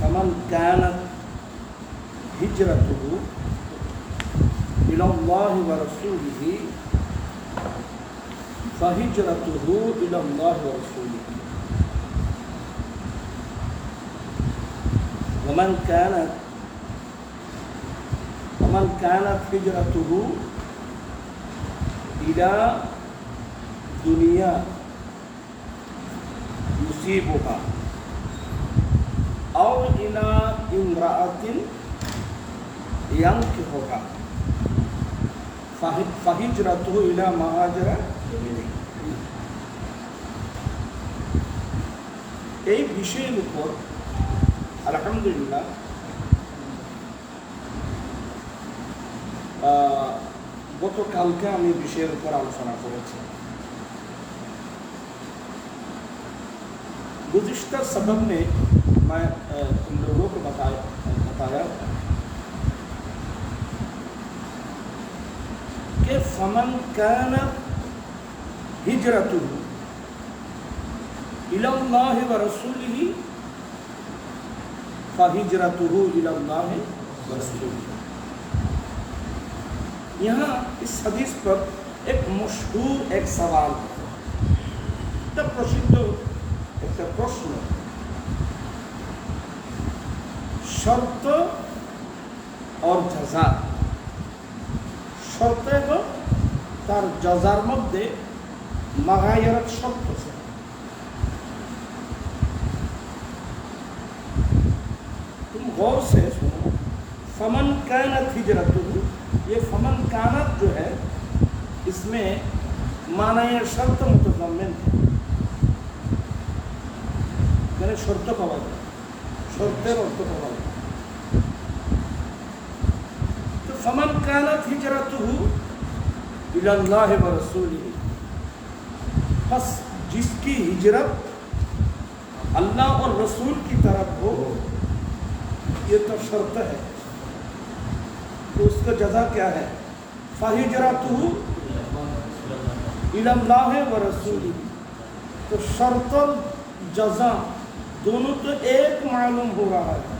فمن كانت هجرته إلى الله ورسوله فهجرته إلى الله ورسوله ومن كانت هجرته إلى دنيا يصيبها أو إلى امرأة ينكحها فهجرته إلى ما هاجر إليه. এই বিষয়ের উপর আলহামদুলিল্লাহ গতকালকে আমি বিষয়ের উপর আলোচনা করেছি। गुज़िश्ता सबक में मैं तुम लोगों को बताया कि फमन कानत हिजरतुहु इलल्लाहि व रसूलिही फहिजरतुहु इलल्लाहि व रसूलिही। यहाँ इस हदीस पर एक मशहूर एक सवाल तब प्रसिद्ध একটা প্রশ্ন, শর্ত और जजा, শর্ত এবং তার জজার মধ্যে মাগায়ারাত শর্ত আছে। तुम गौर से सुनो, फमन कानत हिजरतुहु, ये फमन कानत जो है इसमें मानाया शर्त मुतज़म्मिन है, শর্ত পাওয়া যায়, শর্তের অর্থ পাওয়া যায়। তো ফামান কানাত হিজরাতুহু ইলাল্লাহি ওয়া রাসূলিহি, बस जिसकी हिजरत अल्लाह और रसूल की तरफ हो, ये तो शर्त है। तो उसका जज़ा क्या है? फहिजरतुहु इलल्लाहि व रसूलिही। तो शर्त और जज़ा दोनों तो एक मालूम हो रहा है।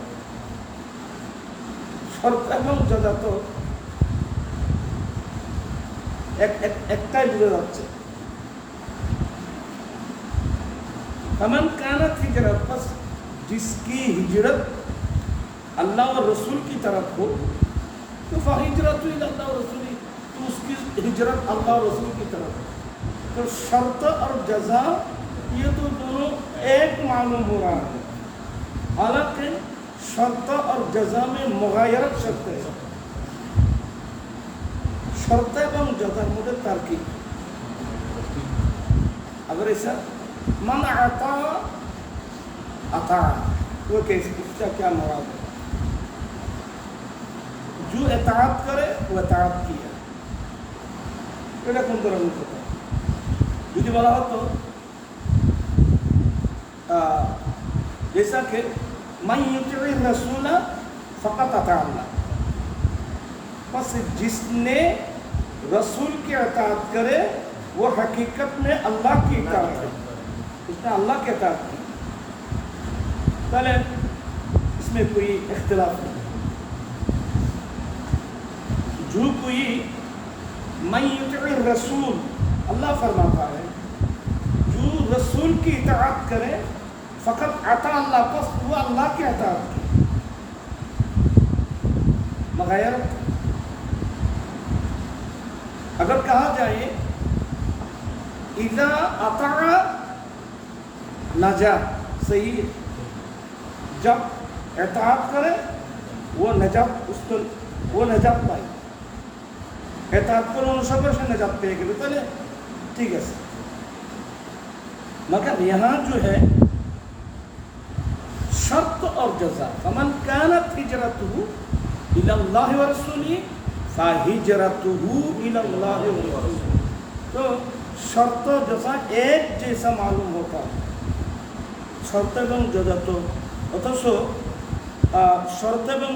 शर्त এবং जज़ा तो একটাই বুঝে যাচ্ছে। फमन कानत हिजरत, बस जिसकी हिजरत अल्लाह और रसूल की तरफ हो, तो फहिजरतु इलल्लाह व रसूली, तो उसकी हिजरत अल्लाह और रसूल की तरफ। तो शर्त और जज़ा ये तो दोनों एक मालूम हो रहा है। हालांकि शर्त और जज़ा में मुगायरत शर्त है, शर्त एवं जज़ार मध्य तार्किक। अगर ऐसा मन आता अता, वो कैसे, इसका क्या मुराद है? जो इताअत करे वो इताअत किया, এটা কোন ধরনের কথা? যদি বলা হতো जैसा कि मैं युति'i रसूला फ़क़त अता अल्लाह, बस जिसने रसूल की इताअत करे वो हकीकत में अल्लाह की इताअत है, उसने अल्लाह की इताअत की। पहले इसमें कोई इख्तिलाफ नहीं। जो कोई मैं युति'i रसूल, अल्लाह फरमाता है जो रसूल की इताअत करे फ़क़त अता अल्लाह, बस वो अल्लाह की इताअत की, मगर अगर कहा जाए इज़ा अता नजा, सही है, जब इताअत करे वो नजात, उसको वो नजात पाए, इताअत করে অনুসরণ से नजात পেয়ে গেল, তাহলে ঠিক আছে। मगर यहाँ जो है शर्त और जज़ा, फमन कानत हिजरतुहु इलल्लाहि व रसूलिही फहिजरतुहु इलल्लाहि व रसूलिही। तो शर्त और जज़ा एक जैसा मालूम होता है, शर्त एवं जज़ा तो অথচ शर्त एवं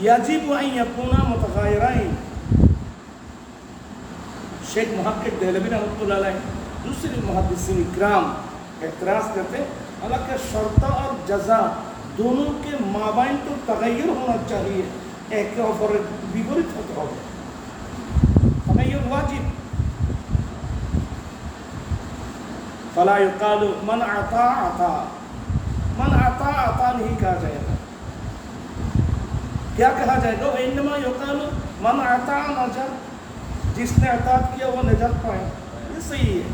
याजिबु अन यकुना मुतगायिराइन। शेख मुहक्किक देहलवी रहमतुल्लाह अलैह दूसरे मुहद्दिसीन इकराम एतराज़ करते, हालांकि शर्त और जज़ा दोनों के माबाइन तो तगय्युर होना चाहिए, एक অপরের বিপরীত হতে হবে। तगय्युर वाजिब। फला युकालु मन आता आता, मन आता आता नहीं कहा जाएगा। क्या कहा जाएगा? इन्नमा युकालु मन आता नजा, जिसने अतात किया वो नजात पाए। ये सही है।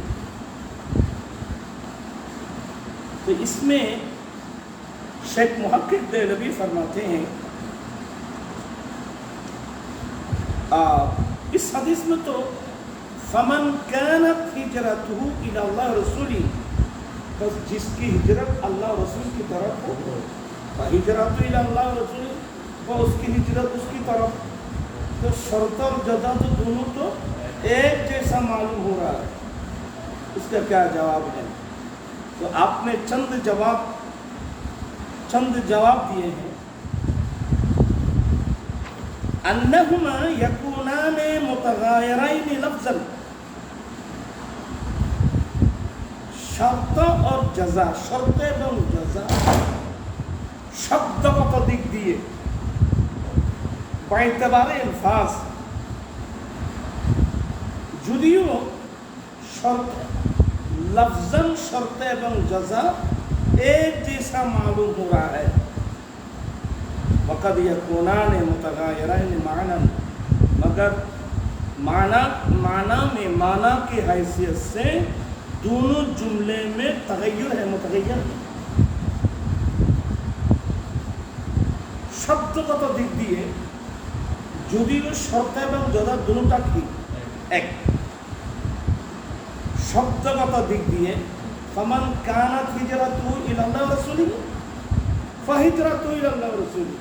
तो इसमें शेख मुहक्किक देहलवी फरमाते हैं, इस हदीस में तो फमन कानत हिजरतुहु इला अल्लाह रसूली, बस जिसकी हिजरत अल्लाह रसूल की तरफ हो, हिजरतु इला अल्लाह रसूली, वो उसकी हिजरत उसकी तरफ। तो शर्त और जज़ा तो दोनों तो एक जैसा मालूम हो रहा है। उसका क्या जवाब है? तो आपने चंद जवाब दिए हैं। अन्नहुमा यकूनाने मुतगायरैन लफ्ज़न, शर्त और जज़ा, शर्त एवं जज़ा शब्दगत दिक दिए बाएतबारे अल्फाज যদিও शर्त लफ्ज़न शर्त एवं जज़ा एक जैसा मालूम हो रहा है। वक़द यकूनान मुतगायरैन मानन, मगर माना में माना की हैसियत से दोनों जुमले में तगय्युर है, मुतगय्यर है। शब्दगत दिक दिए যদিও শর্ত এবং জজা দুটোটা কি এক। शब्दगत दिक दिए फमन कानत हिजरतुहु इला अल्लाह रसूलिही फहिजरतुहु इला अल्लाह रसूलिही,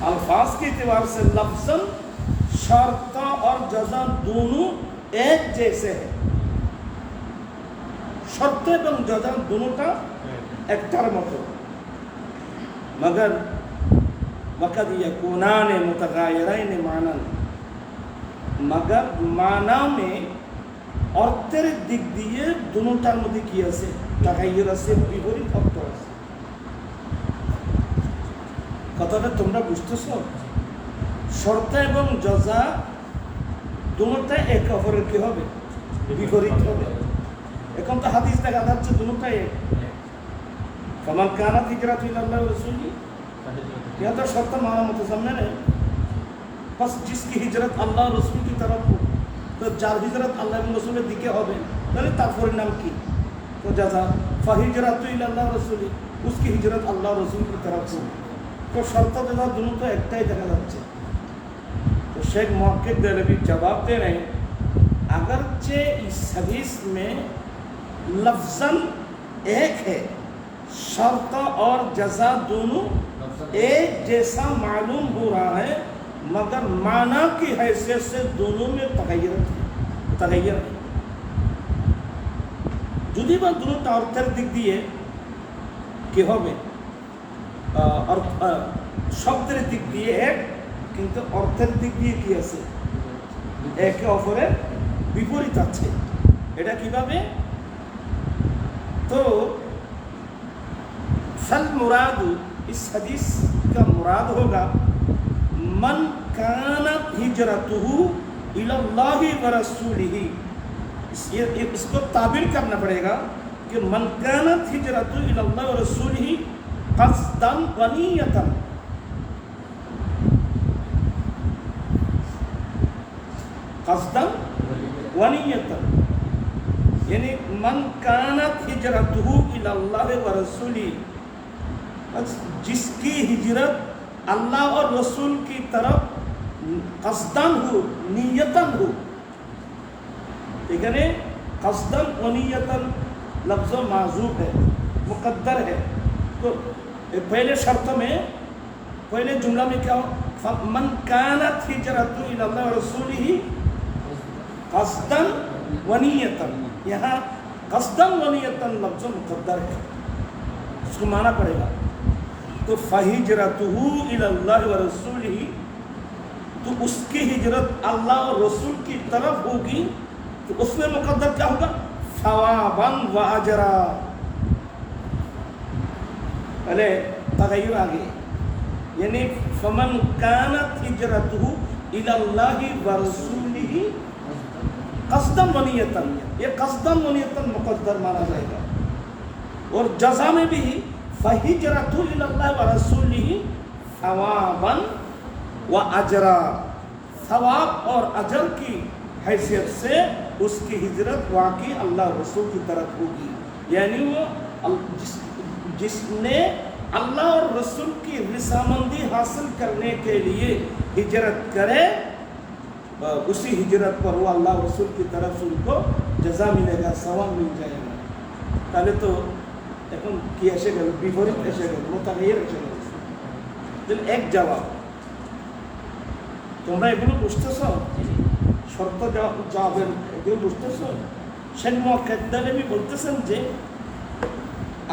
अल्फाज के एतबार से लफ्ज़न शर्त और जज़ा दोनों एक जैसे हैं। शर्त এবং जज़ा दोनोंটা একটার মতো, मगर वक़द यकूनाने मुतगायरैन मानन, मगर माना में অর্থের দিক দিয়ে দুটোটার মধ্যে কি আছে? তাগায়্যুর আছে, বিপরীত অর্থ আছে। কথাটা তোমরা বুঝতেছ? শর্ত এবং জজা দুটোটা এক অপরের কি হবে? বিপরীত হবে। এখন তো হাদিস দেখা যাচ্ছে দুটোটাই এক। ফামান কানাত হিজরাতু ইলা আল্লাহ ওয়া রাসূলিহি, यह तो शर्त माना मुतज़म्मिन है। बस जिसकी हिजरत अल्लाह रसूल की तरफ हो, तो जार हिजरत अल्लाह এবং রসুলের দিকে হবে, তাহলে তার পরিণাম কি? তো जज़ा फहिजरतु इला अल्लाह रसूली, उसकी हिजरत अल्लाह रसूल की तरफ हो। तो शर्त जज़ा दोनों तो एकটাই দেখা যাচ্ছে। तो शेख मुहक्किक देहलवी जवाब दे रहे हैं, अगरचे इस हदीस में लफ्ज़न एक है, शर्त और जज़ा दोनों एक जैसा मालूम हो रहा है, मगर माना की हैसियत से दोनों में तगय्युर है। যদি বা দুটোটা অর্থের দিক দিয়ে কি হবে? শব্দের দিক দিয়ে এক, কিন্তু অর্থের দিক দিয়ে কি আছে? একে অপরের বিপরীত আছে। এটা কিভাবে? তো फल मुराद, इस हदीस का मुराद होगा मन कानत हिजरतुहु इला अल्लाहि व रसूलिही। इसको ताबीर करना पड़ेगा कि मन कानत हिजरतुहु इला अल्लाहि व रसूलिही क़स्दन व नियतन, क़स्दन व नियतन, यानी मन कानत हिजरतुहु इला अल्लाहि व रसूलिही, जिसकी हिजरत अल्लाह और रसूल की तरफ कस्दन हो, नियतन हो। এখানে कस्दन व नियतन लफ्ज़ माज़ूब है, मुक़द्दर है। तो पहले शर्त में, पहले जुमला में क्या हो? मन कानत हिजरतु इला अल्लाह व रसूलिही कस्दन व नियतन, यहाँ कस्दन व नियतन लफ्ज़ मुक़द्दर है, उसको माना पड़ेगा। तो फहिजरतुहु इला अल्लाह व रसूलिही, तो उसकी हिजरत अल्लाह और रसूल की तरफ होगी। तो उसमें मुक़द्दर क्या होगा? सवाबन व अजरा, पहले तगय्युर आ गई, यानी फमन कानत हिजरतहु इलल्लाहि व रसूलिही क़स्दन व नियतन, ये क़स्दन व नियतन मुक़द्दर माना जाएगा। और जज़ा में भी फहिजरतहु इलल्लाहि व रसूलिही सवाबन व अजरा, सवाब और अजर की हैसियत से उसकी हिजरत वाकई अल्लाह रसूल की तरफ होगी। यानी वो जिसने अल्लाह और रसूल की रज़ामंदी हासिल करने के लिए हिजरत करे, उसी हिजरत पर वो अल्लाह रसूल की तरफ से उनको जज़ा मिलेगा, सवाब मिल जाएगा। তাহলে তো এখন কি এসে গেল, বিপরীত এসে গেল, মোতাগয়্যির এসে গেল। তাহলে এক জবাব, তোমরা এগুলো বুঝতেছো? শর্ত জবাবের এগুলো বুঝতেছো? শেখ মুআক্কিদ দেলভি বলতেছেন যে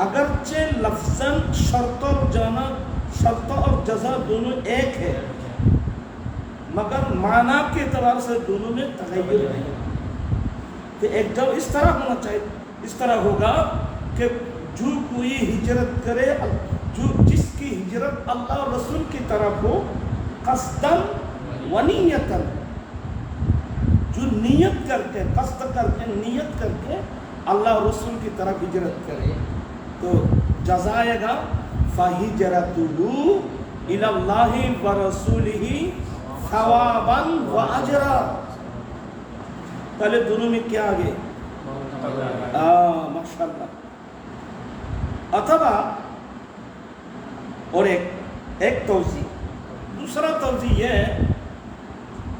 अगरचे लफ्ज़न शर्त और जज़ा दोनों एक है, मगर माना के एतबार से दोनों में तगय्युर है। तो एक जब इस तरह होना चाहिए, इस तरह होगा कि जो कोई हिजरत करे, जो जिसकी हिजरत अल्लाह और रसूल की तरफ हो, क़स्दन व नियतन, जो नियत करके, क़स्द करके, नियत करके अल्लाह और रसूल की तरफ हिजरत करे, तो जज़ा आएगा फहिजरतुहु इलल्लाहि व रसूलिही सवाबन व अजरा। पहले दोनों में क्या आ गए? माशाअल्लाह। अथवा और एक तौज़ी, दूसरा तौज़ी यह है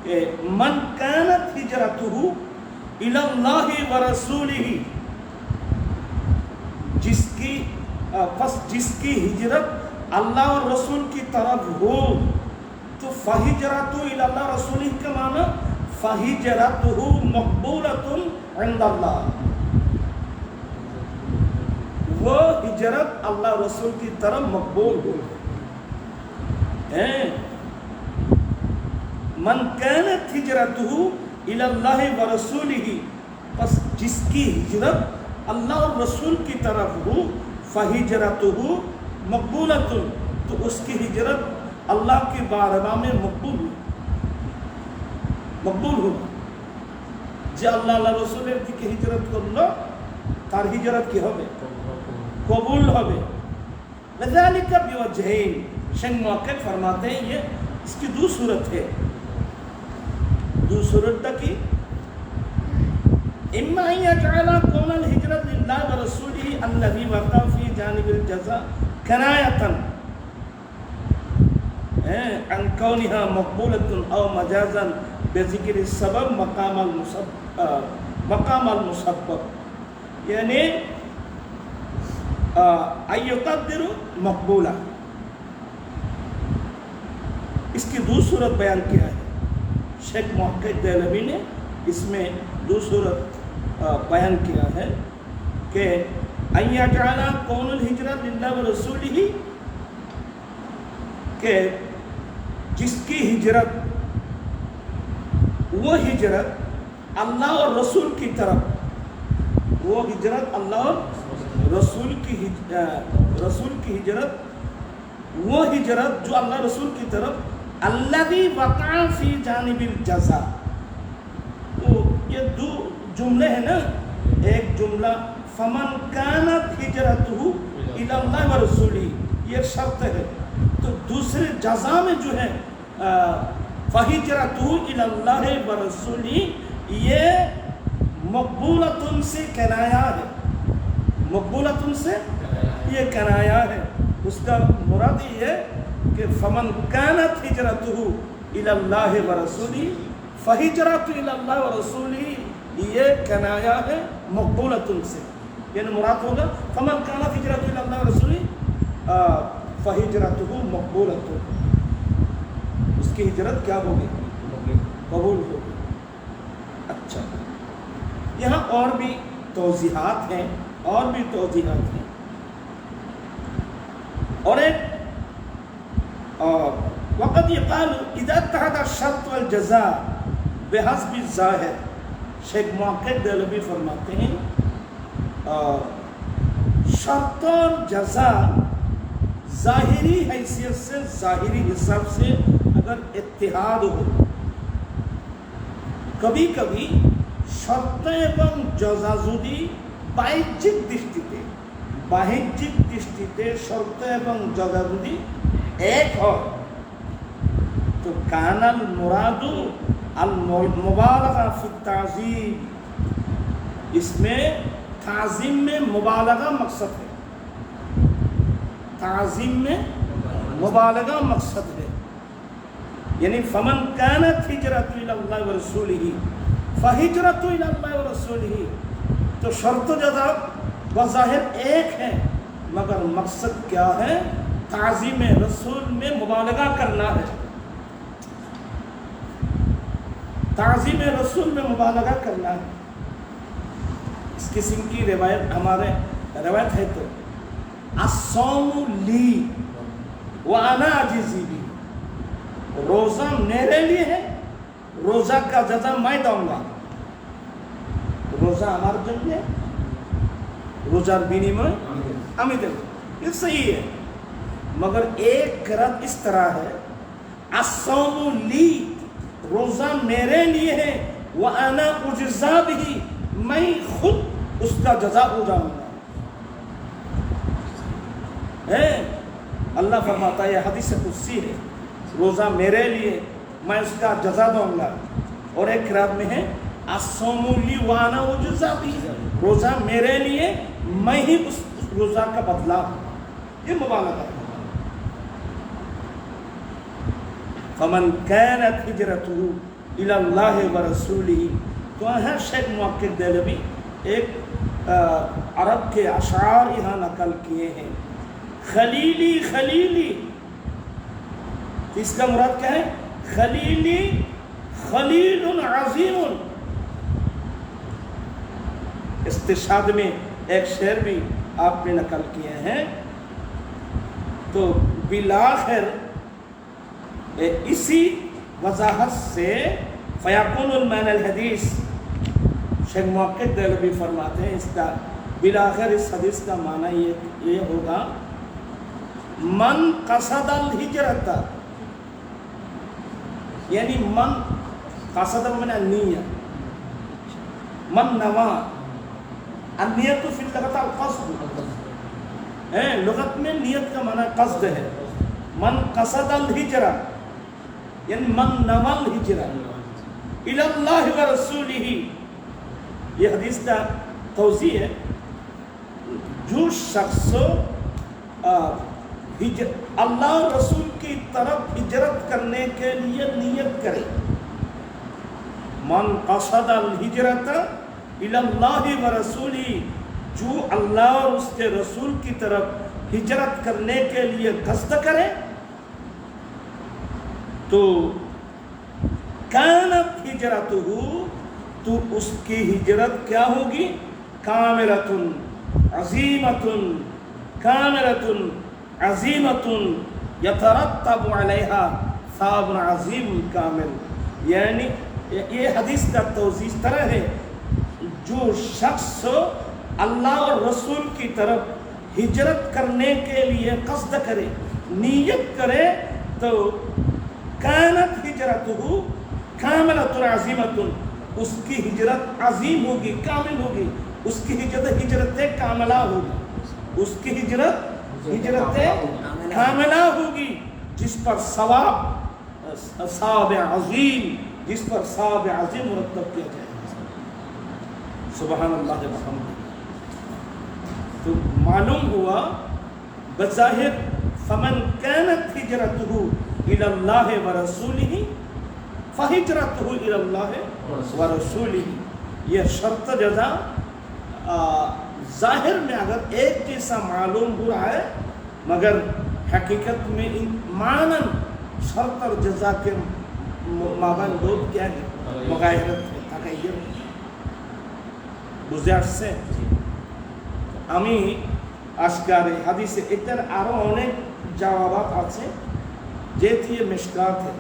कि मन कानत हिजरतुहु इलल्लाहि व रसूलिही, जिसकी हिजरत अल्लाह और रसूल की तरफ हो, तो फहिजरतु इलल्लाह रसूलिही का माना फहिजरतुहु मक़बूलतुन इंदल्लाह, वो हिजरत अल्लाह रसूल की तरफ मकबूल हो। मन कानत हिजरतुहु इलल्लाहि व रसूलिही, बस जिसकी हिजरत अल्लाह और रसूल की तरफ हो, फहिजरतुहु मक़बूलतुन, तो उसकी हिजरत अल्लाह की बारगाह में मकबूल हो। जे अल्लाह रसूलेर दिके हिजरत करलो, तार हिजरत की होबे? कबूल होबे। वज़ालिका बिवजहैन, शेख मुआक्किद फरमाते हैं ये इसकी दो सूरत है। दो सूरत की इम्मा यजअल कौनल हिजरत लिल्लाहि व रसूलिही अल्लज़ी वक़अ फ़ी जानिबिल जज़ा कनायतन अन कौनिहा मक़बूलतुन औ मजाज़न बिज़िक्रि सबब मक़ामल मुसब्बब, यानी अय्युक़द्दिरु मक़बूला। इसकी दो सूरत बयान किया है शेख मुआक्किद देहलवी ने, इसमें दो सूरत बयान किया है कि अय्यजअल कौनुल हिजरत लिल्लाहि व रसूलिही, के जिसकी हिजरत, वो हिजरत अल्लाह और रसूल की तरफ, वो हिजरत अल्लाह और रसूल की हिजरत, वो हिजरत जो अल्लाह रसूल की तरफ, अल्लज़ी वक़अ फ़ी जानिबिल जज़ा, ये दो जुमले हैं ना, एक जुमला फमन कानत हिजरतुहु इलल्लाहि व रसूलिही, ये शर्त है। तो दूसरे जज़ा में जो है फहिजरतुहु इलल्लाहि व रसूलिही, ये मक़बूलतुन से कनाया है, मक़बूलतुन से ये कनाया है। उसका मुराद ये है कि फमन कानत हिजरतुहु इलल्लाहि व रसूलिही, फहिजरतु इलल्लाहि व रसूलिही, ये कनाया है मक़बूलतुन से, यानी मुराद होगा फमन कानत हिजरतु इलल्लाहि व रसूलिही फहिजरतुहु मक़बूलतुन, उसकी हिजरत क्या होगी? कबूल होगी। अच्छा, यहाँ और भी तौज़ीहात हैं, और भी तौज़ीहात हैं। और एक वक़द यक़ालु इज़ा इत्तहदा शर्त वल जज़ा बिहस्बि ज़ाहिर, शेख मुआक्किद देहलवी फरमाते हैं शर्त और जज़ा ظاہری حیثیت سے ظاہری حساب سے اگر اتحاد ہو کبھی کبھی শর্ত এবং যথাযথি বাহ্যিক দৃষ্টিতে শর্ত এবং যথাযথি এক হয় তো কানাল মুরাদু আল মুবালাগা ফি তাজিম इसमें ताज़ीम में मुबालगा मकसद है ताज़ीम में मुबालगा मकसद है यानी फमन कानत हिजरतु इलल्लाहि व रसूलिही फहिजरतु इलल्लाहि व रसूलिही तो शर्त जज़ा बज़ाहिर एक है मगर मकसद क्या है ताज़ीम रसूल में मुबालगा करना है ताज़ीम रसूल में मुबालगा करना है इस किस्म की रिवायत हमारे रिवायत है तो अस्सौमु ली व अना अजीज़ी भी रोज़ा मेरे लिए है रोज़ा का जज़ा मैं दूंगा रोज़ा हमारे जन्म है रोज़ार विनिमय আমি দেব ये सही है मगर एक करत इस तरह है अस्सौमु ली रोज़ा मेरे लिए है व अना उज्ज़ा बिही मैं खुद उसका जज़ा हो जाऊंगा है अल्लाह फरमाता है हदीस कुदसी है रोज़ा मेरे लिए मैं उसका जज़ा दूंगा और एक किरात में है अस्सौमु ली व अना उज्ज़ा बिही रोज़ा मेरे लिए मैं ही उस रोज़ा का बदला ये मुबालगा है फमन कानत हिजरतुहु इलल्लाहि व रसूलिही तो है शेख मुअक्किद देहलवी एक अरब के अशार यहाँ नकल किए हैं खलीली खलीली इसका मुराद क्या है खलीली खलीलुन अज़ीमुन इस्तिशाद में एक शेर भी आपने नकल किए हैं तो बिलाखिर इसी वजाहत से फ़याकुनुल मानल हदीस शेख मुअक्किद देहलवी फरमाते हैं इसका बिलाखिर इस हदीस का माना ये होगा मन क़सदल हिजरत यानी मन क़सद मन नियत मन नवा अन्नियत तो फिर लगता क़स्द है लुगत में नियत का माना क़स्द है मन क़सदल हिजरा यानी मन नवल हिजरा इलल्लाहि व रसूलिही ये हदीस का तौज़ी है जो शख्स अल्लाह रसूल की तरफ हिजरत करने के लिए नियत करे मन क़सदल हिजरत इलल्लाहि व रसूलिही जो अल्लाह और उसके रसूल की तरफ हिजरत करने के लिए कस्द करे तो कानत हिजरतुहु तो उसकी हिजरत क्या होगी कामिलतुन अज़ीमतुन कामिलतुन अज़ीमतुन यतरत्तबु अलैहा साबुन अज़ीमुल कामिल यानी ये हदीस का तौज़ी इस तरह है जो शख्स अल्लाह और रसूल की तरफ हिजरत करने के लिए कस्द करे नियत करे तो कानत हिजरतुहु कामिलतुन अज़ीमतुन उसकी हिजरत अजीम होगी कामिल होगी उसकी हिजरत कामिला होगी उसकी हिजरत कामिला होगी जिस पर सवाब अज़ीम जिस पर सवाब अज़ीम मुरत्तब किया जाएगा सुबहानल्लाह व बिहम्दिही तो मालूम हुआ बज़ाहिर फमन कानत हिजरतुहु इलल्लाहि व रसूलिही फ़हिजरतुहु इलल्लाहि व रसूलिही यह शर्त जज़ा ज़ाहिर में अगर एक जैसा मालूम हो रहा है मगर हकीकत में इन मानन शर्त और जज़ा के माबान दो क्या है मुगायरत है तग़य्युर বুঝে আসছে আমি আজকের এই হাদিসে এটার আরো অনেক জবাব আছে যেটি মিশকাত है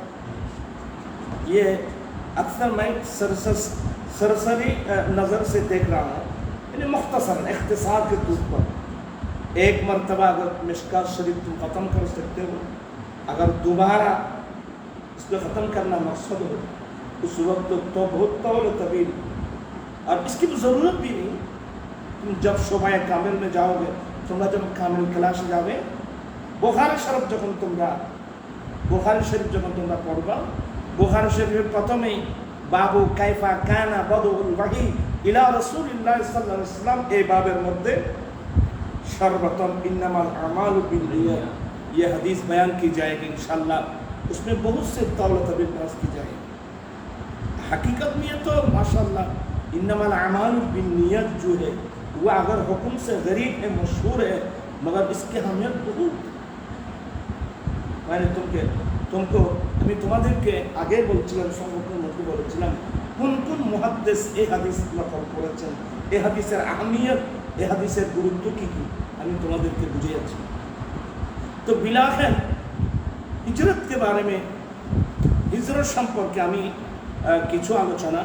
ये अक्सर मैं सरसरी नज़र से देख रहा हूँ यानी मुख्तसर इख्तिसार के तौर पर एक मरतबा अगर मिशकात शरीफ तुम ख़त्म कर सकते हो, अगर दोबारा इसको ख़त्म करना मकसद हो, उस वक्त तो बहुत तौल तवील, और इसकी तो ज़रूरत भी नहीं। तुम जब शोभा कामिल में जाओगे, तुम्हारा जब कामिल क्लास जाओगे, बुखारी शरीफ যখন তোমরা পড়বা, বুখারী শরীফের প্রথমেই বাবু কাইফা কানা বদউল ওয়াহি ইলা রাসূলিল্লাহ সাল্লাল্লাহু আলাইহি ওয়াসাল্লাম, এই বাবের মধ্যে सर्वप्रथम इन्नमल अमालु बिन्नियत ये हदीस बयान की जाएगी इंशाअल्लाह। उसमें बहुत से तौल तबीर बहस की जाएगी। हकीकत में तो माशाअल्लाह इन्नमल अमालु बिन्नियत जो है वो अगर हुक्म से गरीब है, मशहूर है, मगर इसकी अहमियत बहुत। मैंने तुमको আমি তোমাদেরকে আগে বলছিলাম, সংগঠনের মধ্যে বলেছিলাম কোন কোন মুহাদ্দিস এই হাদিস নকল করেছেন, এই হাদিসের আহমিয়ত, এই হাদিসের গুরুত্ব কি কি আমি তোমাদেরকে বুঝিয়েছি। তো বিলাখের হিজরত के बारे में, হিজরত সম্পর্কে আমি কিছু আলোচনা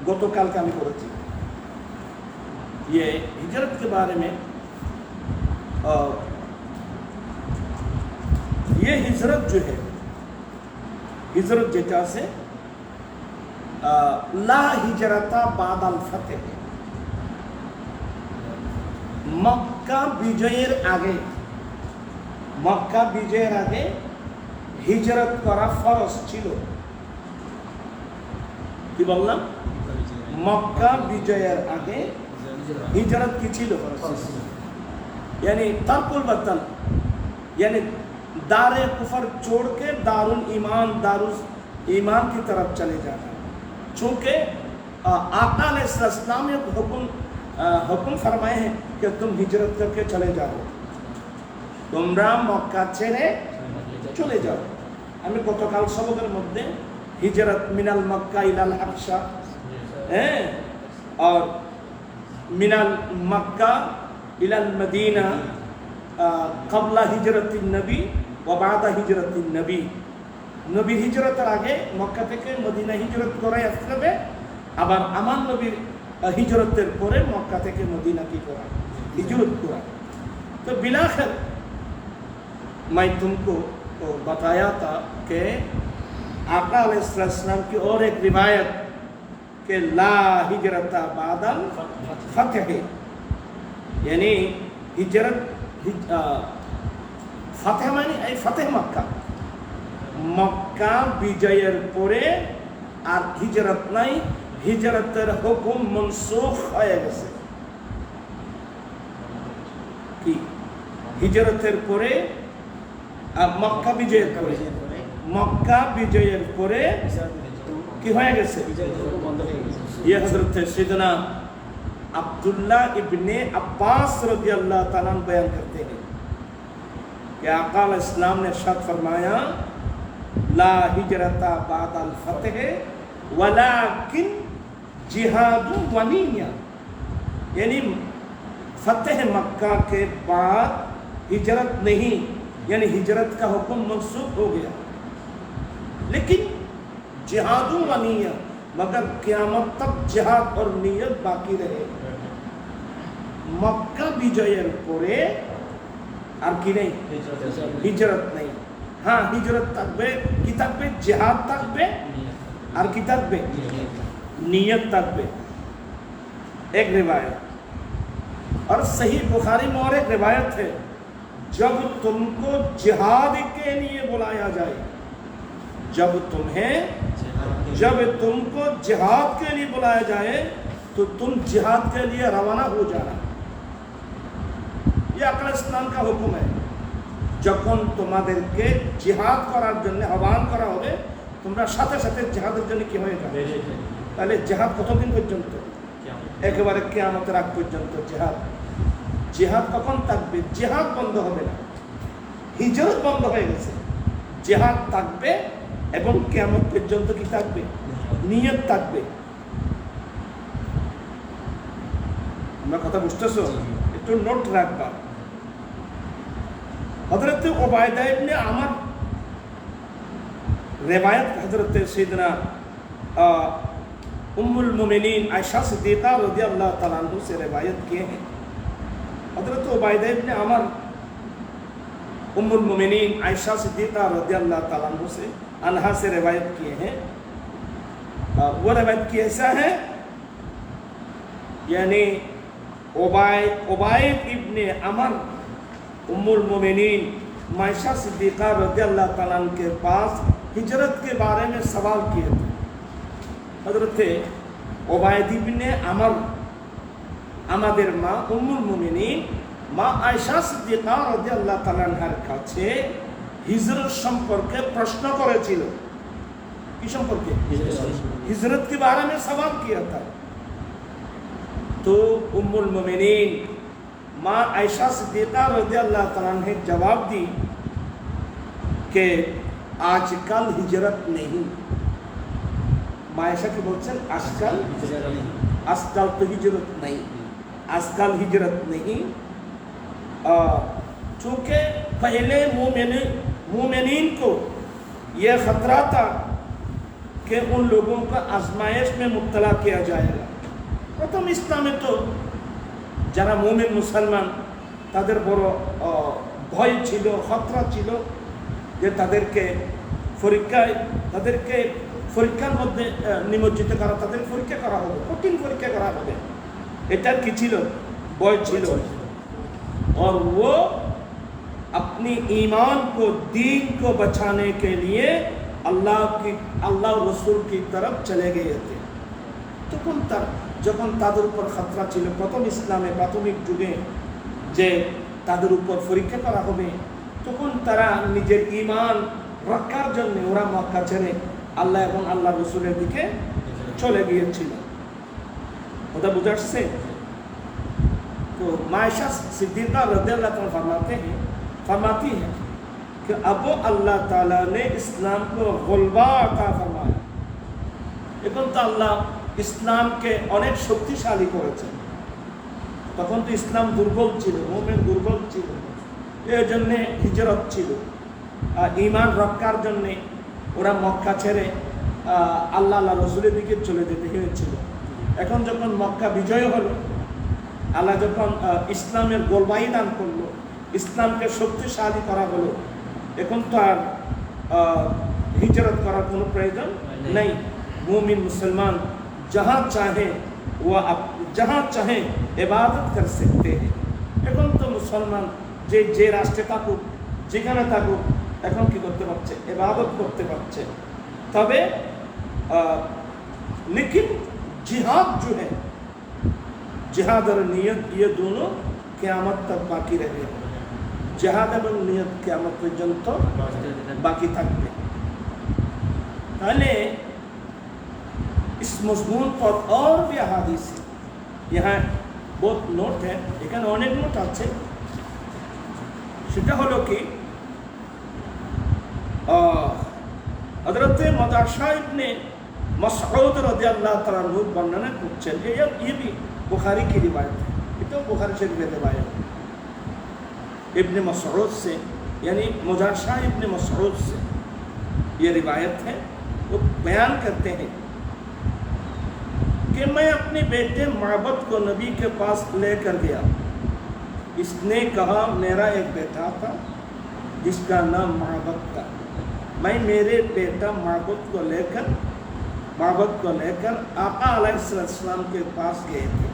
গতকালকে আমি করেছি। ये हिजरत के बारे में ये हिजरत जो है, हिजरत जेटा से ला हिजरता बादल फतेह, মক্কা বিজয়ের আগে, মক্কা বিজয়ের আগে হিজরত করা ফরজ ছিল। কি বললাম? মক্কা বিজয়ের আগে হিজরত কি ছিল? यानी तर्कुल वतन, यानी दारे कुफर छोड़ के दारुल ईमान की तरफ चले जाना। चूँकि आका अलैहिस्सलाम ने हुक्म फरमाए हैं कि तुम हिजरत करके चले जाओ, তোমরা মক্কা ছেড়ে চলে যাও। আমি গতকাল সবকের মধ্যে হিজরত মিনাল মক্কা ইলাল হাবশা, और मिनल मक्का इलल मदीना कबला हिजरतिन नबी व बादा हिजरतिन नबी, नबीर हिजरतेर आगे मक्का থেকে মদিনা হিজরত করে আসতে হবে, আবার আমার নবীর हिजरतेर परे मक्का থেকে मदीना की करा हिजरत करा। तो बिलाखिर मैं तुमको तो बताया था कि आका अलैहिस्सलाम की और एक रिवायत कि ला हिजरता बादल फतेह, यानी हिजरत फतेह माने এই फतेह मक्का, मक्का বিজয়ের পরে আর হিজরত নাই, হিজরতের হুকুম মনসুখ হয়ে গেছে। কি হিজরতের পরে মক্কা বিজয়ের পরে, মক্কা বিজয়ের পরে কি হয়ে গেছে? ये हजरत सैयदना अब्दुल्ला इब्ने अब्बास रज़ियल्लाहु ताला अन्हु बयान करते हैं कि आका अलैहिस्सलाम ने इरशाद फरमाया ला हिजरता बादल फतेह वलाकिन जिहादु व निय्या, यानी फतेह मक्का के बाद हिजरत नहीं, यानी हिजरत का हुक्म मनसूख हो गया, लेकिन जिहादु व निय्या, मगर क़यामत तक जिहाद और नियत बाकी रहे। मक्का विजयेर परे আর কি নেই? হিজরত নেই। হ্যাঁ, হিজরত থাকবে, কি থাকবে? জিহাদ থাকবে, আর কি থাকবে? नियत থাকবে। एक रिवायत, और सही बुखारी में और एक रिवायत है, जब तुमको जिहाद के लिए बुलाया जाए, जब तुमको जिहाद के लिए बुलाया जाए तो तुम जिहाद के लिए रवाना हो जाना। ये आका इस्लाम का हुक्म है। যখন তোমাদেরকে জিহাদ করার জন্য আহ্বান করা হবে, তোমরা সাথে সাথে জিহাদের জন্য কি হয়ে যাবে? তাহলে জিহাদ কতদিন পর্যন্ত? একেবারে কিয়ামতের আগ পর্যন্ত জিহাদ। জিহাদ কখন থাকবে? জিহাদ বন্ধ হবে না, হিজরত বন্ধ হয়ে গেছে, জিহাদ থাকবে এবং কিয়ামত পর্যন্ত কি থাকবে? নিয়ত থাকবে। আমরা কথা বুঝতেছো? একটু নোট রাখবা। हज़रत उबायदा इब्ने आमर रिवायत हज़रत सैयदना उम्मुल मोमिनीन आयशा सिद्दीक़ा रज़ियल्लाहु ताला अन्हा से रिवायत किए हैं हज़रत उबैदा इब्न अमर उम्मुल मोमिनीन आयशा सिद्दीक़ा रज़ियल्लाहु ताला अन्हा से रिवायत किए हैं। वो रिवायत की ऐसा है, यानी उबैद इब्न अमर उम्मुल मोमिनीन आयशा सिद्दीक़ा रज़ियल्लाहु ताला के पास हिजरत के बारे में सवाल किए थे। हज़रत उबैद इब्न अमर আমাদের মা উম্মুল মুমিনিন মা আয়েশা সিদ্দিকা রাদিয়াল্লাহু তাআলা আনহার কাছে হিজরত সম্পর্কে প্রশ্ন করেছিল। কি সম্পর্কে? হিজরত के बारे में सवाल किया था। तो उम्मुल मुमिनीन माँ आयशा सिद्दीका रदियल्लाहु ताआला ने जवाब दी कि आजकल हिजरत नहीं। माँ आयशा की बोलছেন आजकल तो हिजरत नहीं, आजकल हिजरत नहीं। चूँकि पहले मोमिनीन को यह खतरा था कि उन लोगों का आजमाइश में मुब्तला किया जाएगा। प्रथम इस्लामे तो যারা মুমিন মুসলমান তাদের বড় ভয় ছিল, খতরা ছিল যে তাদেরকে পরীক্ষার মধ্যে নিমজ্জিত করা, তাদের পরীক্ষা করা হবে, কঠিন পরীক্ষা করা হবে। এটার কি ছিল? ভয় ছিল। और वो अपनी ईमान को, दीन को बचाने के लिए अल्लाह रसूल की तरफ चले गए थे। তখন যখন তাদের উপর খতরা ছিল, প্রথম ইসলামে প্রাথমিক যুগে যে তাদের উপর পরীক্ষা করা হবে, তখন তারা নিজের ঈমান রক্ষার জন্য ওরা মক্কা ছেড়ে আল্লাহ এবং আল্লাহ রসুলের দিকে চলে গিয়েছিল। ওটা বুঝে আসছে? तो आयशा सिद्दीक़ा रज़ियल्लाहु ताला फरमाती है कि अब अल्लाह ताला ने इस्लाम को गलबा अता फरमाया। এখন তো আল্লাহ ইসলামকে অনেক শক্তিশালী করেছেন। তখন তো ইসলাম দুর্বল ছিল, মুমিন দুর্বল ছিল, এর জন্য হিজরত ছিল, ঈমান রক্ষার জন্য ওরা মক্কা ছেড়ে আল্লাহ রসুলের দিকে চলে যেতে হয়েছিল। এখন যখন মক্কা বিজয় হলো, আল্লাহ যখন ইসলামের গোলবাই দান করলো, ইসলামকে শক্তিশালী করা হলো, এখন তো আর হিজরত করার কোনো প্রয়োজন নেই। মুমিন মুসলমান जहाँ चाहे वो जहाँ चाहे इबादत कर सकते हैं। এখন তো মুসলমান যে রাষ্ট্রে থাকুক, যেখানে থাকুক, এখন কি করতে পারছে? ইবাদত করতে পারছে। তবে लेकिन जिहाद जो है, जिहाद और नियत ये दोनों क़यामत तक बाकी रहे। जिहाद এবং নিয়ত কিয়ামত পর্যন্ত বাকি থাকবে। তাহলে इस मजमून पर और भी अहादीस है। यहाँ बहुत নোট है, এখানে অনেক নোট আছে। সেটা হলো কি, हज़रत मदाशा इब्ने मसऊद रज़ियल्लाहु ताला अन्हु वर्णना করছেন। ये भी बुखारी की रिवायत है, ये बुखारी शरीफ की रिवायत है। इब्ने मसऊद से, यानी मदाशा इब्ने मसऊद से ये रिवायत है। वो बयान करते हैं कि मैं अपने बेटे माबद को नबी के पास लेकर गया। इसने कहा, मेरा एक बेटा था जिसका नाम माबद था। मैं मेरे बेटा माबद को लेकर आका अलैहिस्सलाम के पास गए थे।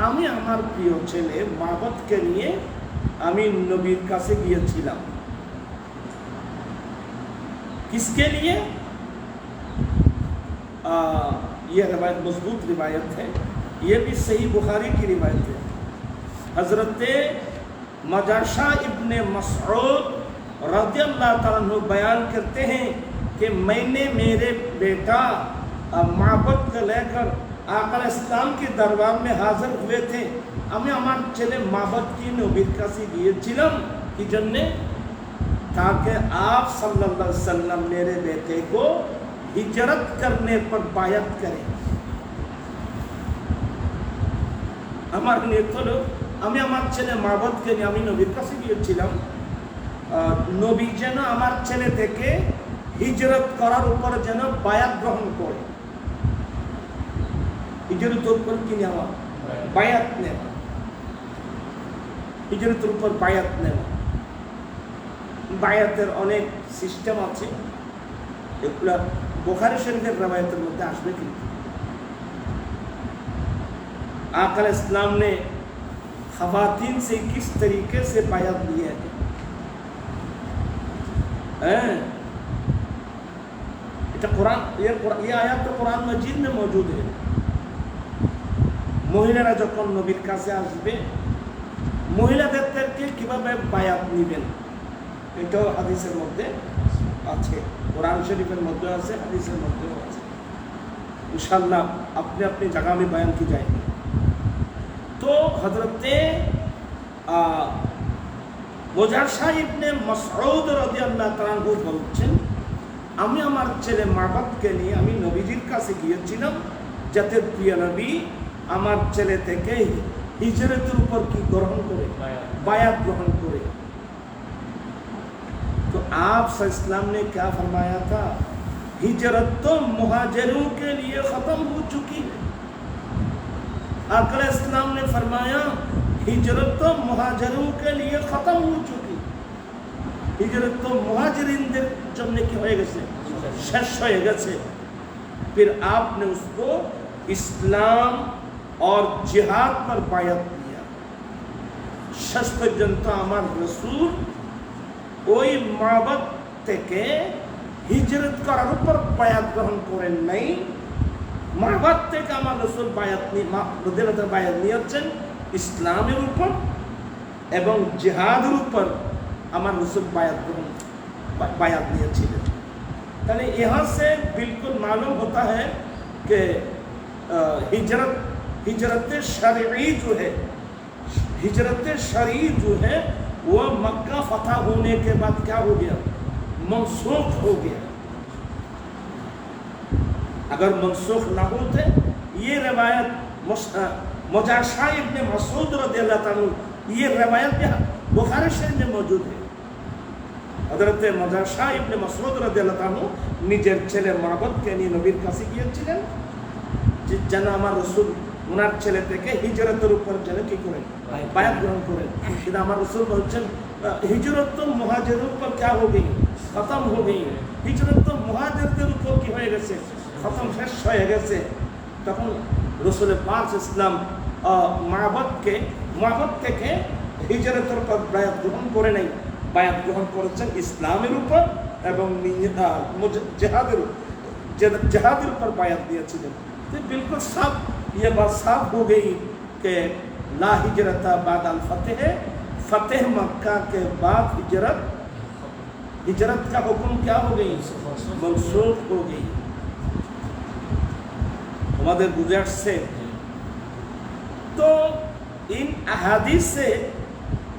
আমি আমার প্রিয় ছেলে মাবদকে নিয়ে আমি নবীর কাছে গিয়েছিলাম। किसके लिए? ये रिवायत मजबूत रिवायत है, ये भी सही बुखारी की रिवायत है। हज़रत मजाशा इब्ने मसऊद रज़ियल्लाहु ताला अन्हु बयान करते हैं कि मैंने मेरे बेटा माबद को लेकर आका इस्लाम के दरबार में हाजिर हुए थे। আমি আমার ছেলে মাবদকে নবীর কাছে গিয়েছিলাম কি জন্যে? ताकि आप सल्लल्लाहु अलैहि वसल्लम मेरे बेटे को हिजरत करने पर बायत करें। আমার নিয়ত হলো আমি আমার ছেলে মাবদকে নিয়ে আমি নবীর কাছে গিয়েছিলাম, নবী যেন আমার ছেলে থেকে হিজরত করার উপর যেন বায়াত গ্রহণ করে। হিজরত উপর কি নেওয়া? বায়াত নেওয়া। হিজরতের উপর বায়াত নেওয়া। বায়াতের অনেক সিস্টেম আছে, এগুলা বুখারী শরীফের রवायतेর মধ্যে আসবে। কিন্তু आका अलैहिस्सलाम ने खवातीन से किस तरीके से बायत लिया है, ये आयत तो कुरान मजीद में मौजूद है। মহিলারা যখন নবীর কাছে আসবে, মহিলাদেরকে কিভাবে বায়াত নেবেন, এটাও হাদিসের মধ্যে আছে, কোরআন শরীফের মধ্যে আছে, হাদিসের মধ্যেও আছে। इंशाअल्लाह अपने अपनी जगह में बयान की जाएगी। तो हजरत মুজাশা ইবনে মাসউদ রাদিয়াল্লাহু তাআলা বলছেন, আমি আমার ছেলে মাবাদকে নিয়ে আমি নবীজির কাছে গিয়েছিলাম যাতে প্রিয় নবী আমার ছেলে থেকে হিজরতের উপর কি গ্রহণ করে, बायत ग्रहण करे। तो आप इस्लाम ने क्या फरमाया था, हिजरत तो मुहाजिरों के लिए खत्म हो चुकी है। आका इस्लाम ने फरमाया हिजरत तो मुहाजिरों के लिए खत्म हो चुकी, हिजरत तो मुहाजिरिनদের জন্য কি হয়ে গেছে, শেষ হয়ে গেছে। फिर आपने उसको इस्लाम और जिहाद पर बायत दिया। শেষ পর্যন্ত আমার রাসূল ওই মাবাদ থেকে হিজরত করার উপর বায়াত গ্রহণ করেন নাই। মাবাদ থেকে আমার রাসূল বায়াত নিয়েছেন ইসলামের উপর এবং জিহাদের উপর আমার রাসূল बायत নিয়েছিলেন। यानी यहाँ से बिल्कुल मालूम होता है कि हिजरत शरई जो है, हिजरत शरई जो है वो मक्का फतह होने के बाद क्या हो गया, मनसूख हो गया। अगर मनसूख ना होते ये रवायत मुजाशा इब्ने मसूद रदियल्लाहु ताला ये रवायत बुखारी शरीफ में मौजूद है। हजरत मुजाशा इब्ने मसूद रादियाल्लाहु ताआला নিজের ছেলে মাবাদকে নিয়ে নবীর কাছে গিয়েছিলেন যে যেন আমার রাসূল ওনার ছেলে থেকে হিজরতের উপর যেন কি করেন, বায়াত গ্রহণ করেন। কিন্তু আমার রাসূল বলছেন হিজরত তো মুহাজিরদের উপর क्या हो गई, खत्म हो गई। হিজরত তো মুহাজিরদের উপর কি হয়ে গেছে, খতম, শেষ হয়ে গেছে। তখন রাসূল পাক ইসলাম মাবাদ থেকে হিজরতের উপর বায়াত গ্রহণ করে নাই, बायत ग्रहण করেছেন ইসলামের উপর এবং जिहाদের উপর बायत दिएছিলেন। तो बिल्कुल साफ ये बात साफ हो गई कि ला हिजरत बाद अल फतेह, फतेह मक्का के बाद हिजरत का हुक्म क्या हो गई, मनसूख हो गई। हमारे गुजर से तो इन अहादीस से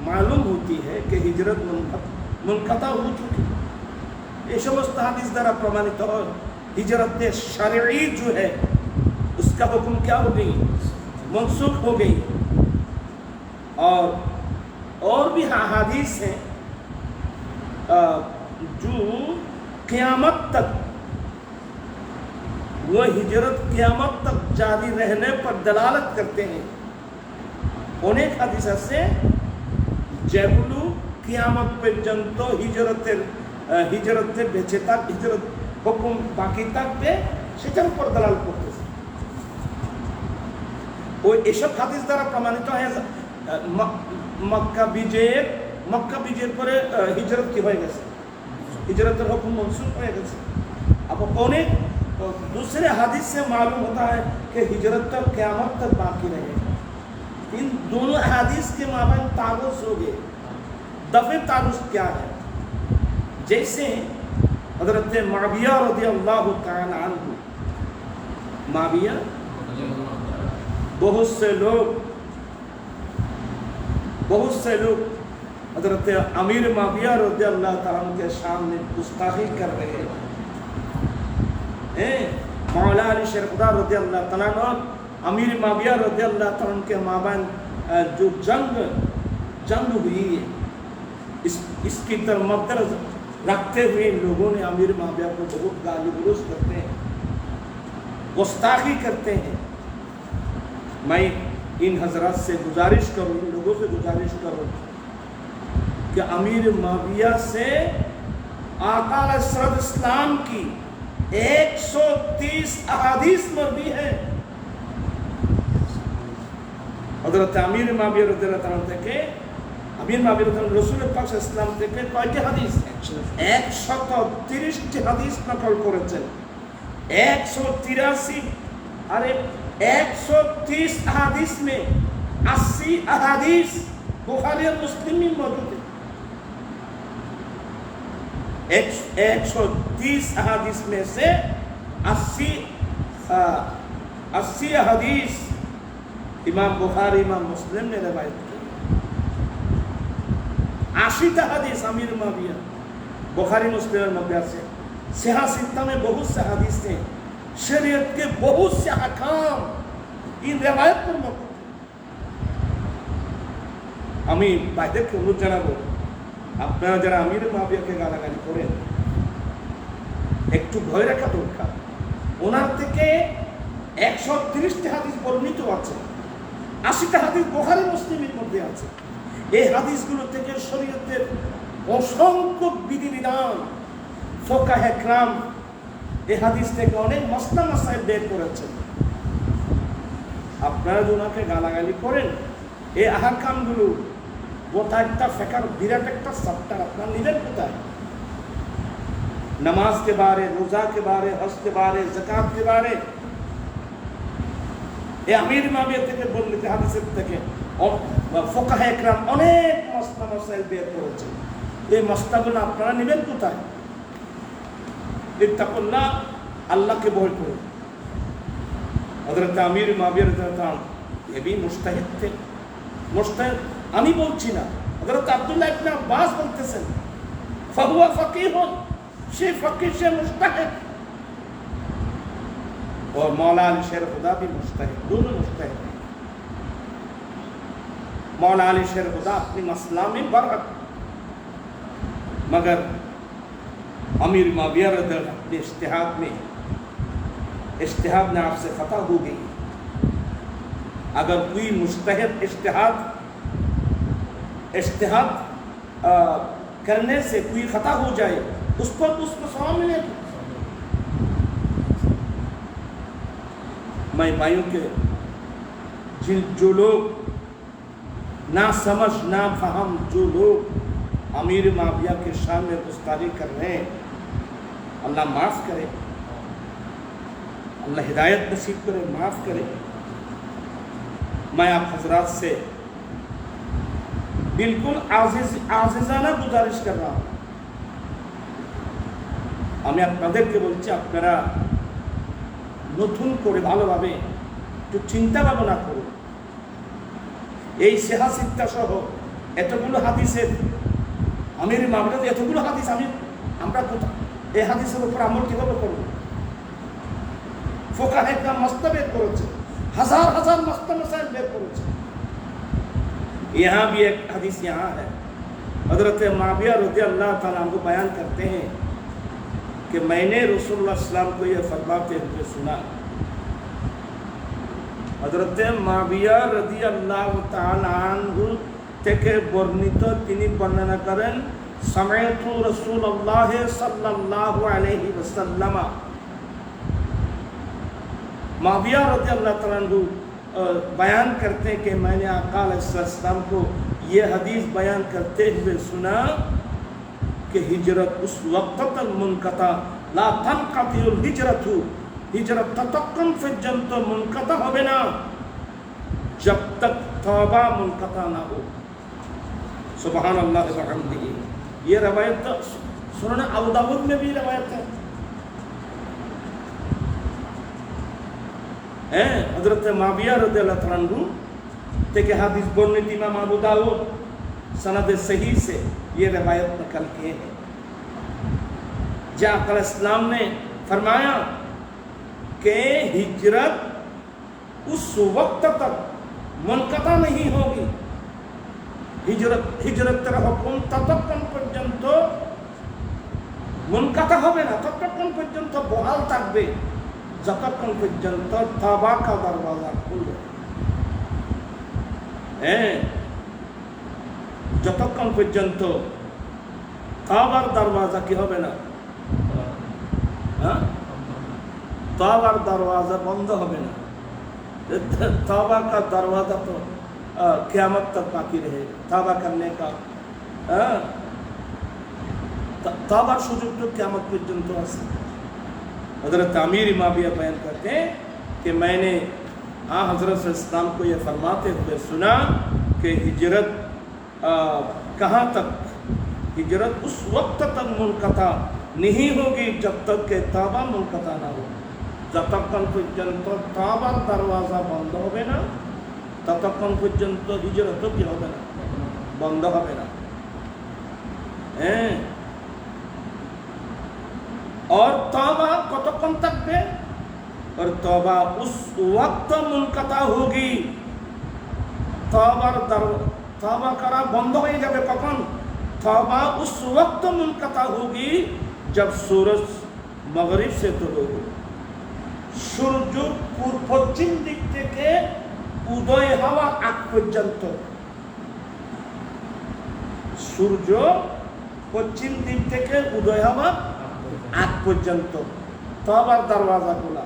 मालूम होती है कि हिजरत मुनक़ता हो चुकी। ये समस्त हदीस द्वारा प्रमाणित हो हिजरत शरई जो है उसका हुक्म क्या हो गई, मनसूख हो गई। और भी हदीस हैं जो क़यामत तक वो हिजरत क़यामत तक जारी रहने पर दलालत करते हैं। अनेक हदीस से যেগুলো কিয়ামত পর্যন্ত হিজরতে বেঁচে থাক, হিজরত হুকুম বাকি থাকবে, সেটার উপর দালাল করতেছে। ওই এসব হাদিস দ্বারা প্রমাণিত হয় মক্কা বিজয়ের পরে হিজরত কি হয়ে গেছে, হিজরতের হুকুম মনসুখ হয়ে গেছে। अब अनेक दूसरे हदीस से मालूम होता है कि हिजरत तक क़यामत तक बाकी रहेगा। इन दोनों हदीस के माबैन तारुस हो गए। दफे तारुस क्या है, जैसे हजरत माविया रदियल्लाहु ताआला अन्हु, माविया बहुत से लोग हजरत अमीर माविया रदियल्लाहु ताआला के सामने गुस्ताखी कर रहे हैं। मौला अली शरफुदा रदियल्लाहु ताआला और अमीर माविया रदियल्लाहु ताआला के माबैन जो जंग हुई है, इसकी तरफ मद्देनजर रखते हुए लोगों ने अमीर माविया को बहुत गाली गलौज करते हैं, गुस्ताखी करते हैं। मैं इन हजरत से गुजारिश करो, इन लोगों से गुजारिश करो कि अमीर माविया से आका अलैहिस्सलाम इस्लाम की 130 अहादीस मरवी है। हजरत अमीर माविया রাদিয়াল্লাহু তাআলা থেকে আমির মাবিয়া রাদিয়াল্লাহু রাসূল পাক সাল্লাল্লাহু আলাইহি ওয়াসাল্লাম থেকে কয়টি হাদিস? 130টি হাদিস নকল করেছেন। 183 अरे 130 अहादीस में 80 अहादीस बुखारी और मुस्लिम में मौजूद है। 130 अहादीस में से 80 अहादीस इमाम बुखारी इमाम मुस्लिम ने रवायत की। 80 हदीस अमीर माविया बुखारी मुस्लिम में से सिहा सित्ता में बहुत से हदीस हैं। शरीयत के बहुत से अहकाम इन रिवायत पर मौजूद है। আমি বাইদেরকে অনুরোধ জানাবো, আপনারা যারা আমির মাবিয়াকে গালাগালি করেন একটু ভয় রাখা দরকার। ওনার থেকে 130টি হাদিস বর্ণিত আছে, 80টা হাদিস বুখারী মুসলিমের মধ্যে আছে। এই হাদিসগুলো থেকে শরীয়তের অসংখ্য বিধিবিধান ফোকাহে কেরাম এই হাদিস থেকে অনেক মাসলা মাসাইল বের করেছেন। আপনারা ওনাকে গালাগালি করেন, এই আহকামগুলো গোটা একটা ফেকার বিরাট একটা চ্যাপ্টার আপনারা নেবেন কোথায়? नमाज के बारे, रोजा के बारे, हज के बारे, ज़कात के बारे, ये अमीर माविया থেকে বর্ণিত হাদিসের থেকে ফোকাহে কেরাম অনেক মাসলা মাসাইল বের করেছেন। এই মাসলাগুলো আপনারা নেবেন কোথায়? ইত্তাকুল্লাহ, আল্লাহকে ভয় করুন। হযরত আমির মাবিয়া রাদিয়াল্লাহু আনহু ये भी মুজতাহিদ थे। মুজতাহিদ আমি বলছি না, হযরত আব্দুল্লাহ ইবনে আব্বাস বলতেছেন ফাহুয়া ফাকিহুন, সে ফকিহ, সে মুজতাহিদ। और मौला अली शेर खुदा भी मुजतहिद, दोनों मुजतहिद हैं। मौला अली शेर खुदा अपनी मसला में बरहक, मगर अमीर माविया रदियल्लाहु अपने इज्तिहाद में आपसे खता हो गई। अगर कोई मुजतहिद इज्तिहाद करने से कोई खता हो जाए, उस पर उसको सवाब मिलेगा। मैं भाइयों के जो लोग ना समझ ना फहम, जो लोग अमीर माविया के शान में गुस्ताखी कर रहे हैं, अल्लाह माफ़ करे, अल्लाह हिदायत नसीब करे, माफ़ करे। मैं आप हजरात से बिल्कुल आजिज़ाना गुजारिश कर रहा हूँ। আমি আপনাদেরকে বলছি, আপনারা নতুন করে ভালোভাবে একটু চিন্তা ভাবনা করুন। এই সিহা সিত্তা সহ এতগুলো হাদিসের আমির মাবিয়া, এতগুলো হাদিস আমরা কোথায় এই হাদিসের উপর আমল কিভাবে করব? ফোকাহে কেরাম মাসলা বের করেছে, हजार हजार मसला मसाइल बेर करेছে। यहाँ भी एक हदीस यहाँ है, हजरत माविया रदियल्लाहु ताला अन्हु बयान करते हैं कि मैंने रसूलुल्लाह सल्लल्लाहु अलैहि वसल्लम को यह फरमाते हुए सुना। हजरत माविया रदियल्लाहु ताला अन्हु থেকে বর্ণিত, তিনি বর্ণনা করেন সামাইতু রাসূলুল্লাহ সাল্লাল্লাহু আলাইহি ওয়াসাল্লাম। माविया रदियल्लाहु ताला अन्हु बयान करते हैं कि मैंने आका अलैहिस्सलाम को ये हदीस बयान करते हुए सुना कि हिजरत उस वक्त तक मुनक़ता ला तनक़तिउल हिजरतु, हिजरत ततक्कम पर्यंत मुनक़ता হবে না जब तक तौबा मुनक़ता ना हो। सुभान अल्लाह व बिहम्दिही। ये रवायत सुनन अबू दाऊद में भी रवायत है। हजरत माविया रदियल्लाहु ताला अन्हु থেকে হাদিস বর্ণিত ইমাম আবু দাউদ सनद सही से ये रवायत नकल किए हैं। जहाँ आका इस्लाम ने फरमाया कि हिजरत उस वक्त तक मुनक़ता नहीं होगी, हिजरत हुकुम ततक्कम पर्यंत मुनक़ता হবে না, ততক্ষণ পর্যন্ত বহাল থাকবে যতক্ষণ পর্যন্ত তওবা का दरवाजा खुले। হ্যাঁ, যতক্ষণ পর্যন্ত তওবার দরওয়াজা কি হবে না, হ্যাঁ, तौबा दरवाज़ा बंद होगा ना, तौबा का दरवाज़ा तो क़यामत तक बाकी रहेगा। तौबा करने का तौबार सुजूग तो क़यामत पर्यंत আছে। हज़रत अमीर इमामिया बयान करते हैं कि मैंने हज़रत इस्लाम को ये फरमाते हुए सुना कि हिजरत कहाँ तक, हिजरत उस वक्त तक मुनक़ता नहीं होगी जब तक कि तौबा मुनक़ता ना हो। যতক্ষণ পর্যন্ত তওবার দরওয়াজা বন্ধ হবে না ততক্ষণ পর্যন্ত হিজরতও কি হবে না, বন্ধ হবে না। হ্যাঁ, और तौबा কতক্ষণ থাকবে, और तौबा उस वक्त मुनक़ता होगी, तौबा करा बंद हो जाবে কখন, तौबा उस वक्त मुनक़ता होगी जब सूरज मगरिब से तुलू हो, সূর্য পশ্চিম দিক থেকে উদয় হওয়া আগ পর্যন্ত, সূর্য পশ্চিম দিক থেকে উদয় হওয়া আগ পর্যন্ত তওবার দরওয়াজা খোলা।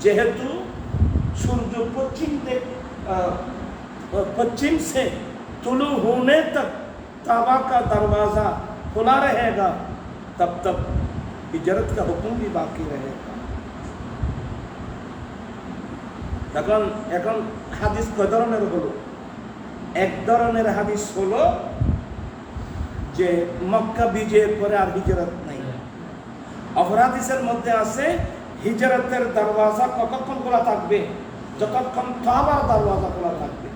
যেহেতু সূর্য पश्चिम से तुलू होने तक तौबा का दरवाजा खुला रहेगा, तब तक हिजरत का हुक्म भी बाकी रहेगा। এখন এখন হাদিস কয় ধরনের হলো, এক ধরনের হাদিস হলো যে মক্কা বিজয়ের পরে আর হিজরত নাই। অপর হাদিসের মধ্যে আছে হিজরতের দরওয়াজা কতক্ষণ খোলা থাকবে, যতক্ষণ তওবার दरवाजा खुला থাকবে।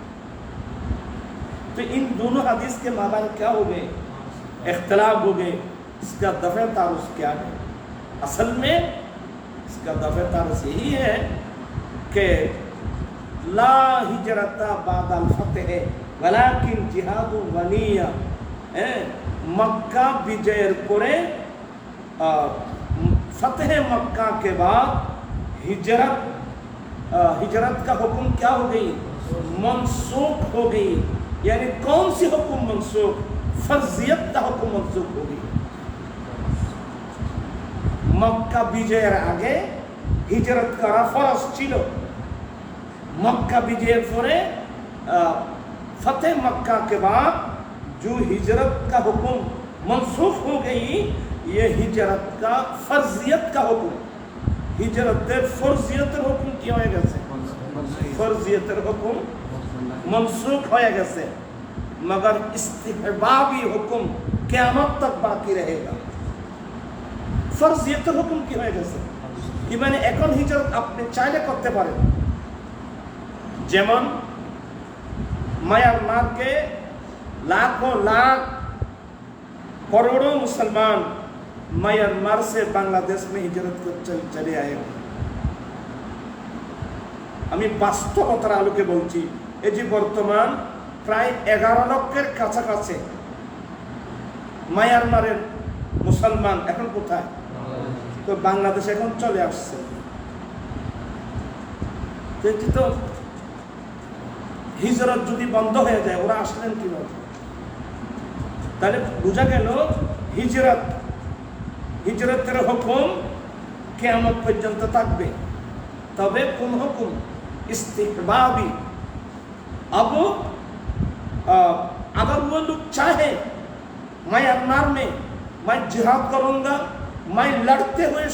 तो इन दोनों हदीस के माबाइन क्या हो गए, इख्तिलाफ हो गए। इसका दफ़े तारुस क्या है? असल में इसका दफ़े तारुस यही है कि ला हिजरता बादल फतेह वलाकिन जिहादु वनिया। मक्का विजयर करे फतेह मक्का के बाद हिजरत का हुक्म क्या हो गई, मनसूख हो गई। यानी कौन सी हुक्म मनसूख, फर्जियत का हुक्म मनसूख हो गई। मक्का विजयर आगे हिजरत करा फरज छिलो, मक्का विजय परे फतेह मक्का के बाद जो हिजरत का हुक्म मनसूख हो गई, ये हिजरत का फर्जियत का हुक्म, हिजरत फर्जियत हुक्म क्या हो गए, फर्जियत हुक्म मनसूख हो गए, मगर इस्तिहबाबी हुक्म क़यामत तक बाकी रहेगा। फर्जियत हुक्म की हो गए कि मैंने এখন হিজরত আপনি চাইলে করতে পারেন। যেমন म्यांमार के लाखों लाख करोड़ों मुसलमान म्यांमार से बांग्लादेश में हिजरत कर चले आए। আমি বাস্তবতার আলোকে বলছি, এই যে বর্তমান প্রায় 11 লক্ষের কাছাকাছি म्यांमाরের মুসলমান এখন কোথায়, তো বাংলাদেশ এখন চলে আসছে। তো হিজরত যদি বন্ধ হয়ে যায় ওরা আসলেন কিভাবে, তাহলে বোঝা গেল হিজরতের হুকুম কিয়ামত পর্যন্ত থাকবে। তবে কোন হুকুম, इस्तिहबाबी। अब अगर वो लोग चाहे म्यांमार में मैं जिहाद करूंगा, मैं लड़ते हुए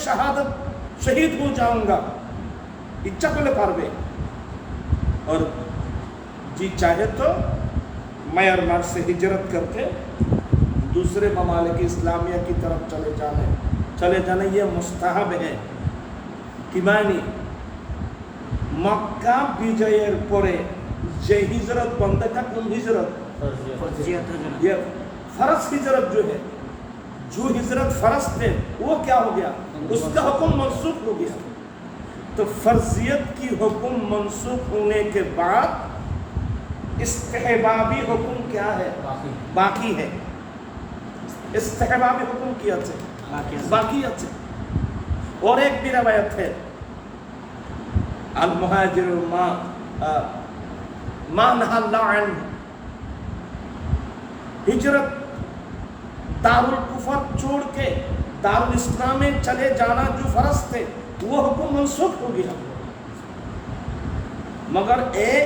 शहीद हो जाऊंगा, इच्छा को ले पारबे। और जी चाहे तो म्यांमार से हिजरत करके दूसरे ममालिक इस्लामिया की तरफ चले जाने ये मुस्तहब है। कि मानी मक्का विजयर परे जे हिजरत बंद था, कौन हिजरत, ये फर्ज हिजरत जो है, जो हिजरत फर्ज थे वो क्या हो गया, उसका हुक्म मनसूख हो गया। तो फर्जियत की हुक्म मनसूख होने के बाद इस्तिहबाबी हुक्म क्या है, बाकी है। इस्तिहबाबी हुक्म की बाकी আছে। और एक भी रवायत है, अल मुहाजिर मा नहा अल्लाह अन्हु। हिजरत दारुल कुफर छोड़ के दारुल इस्लाम में चले जाना जो फर्ज थे वो हुक्म मनसूख हो गया। मगर एक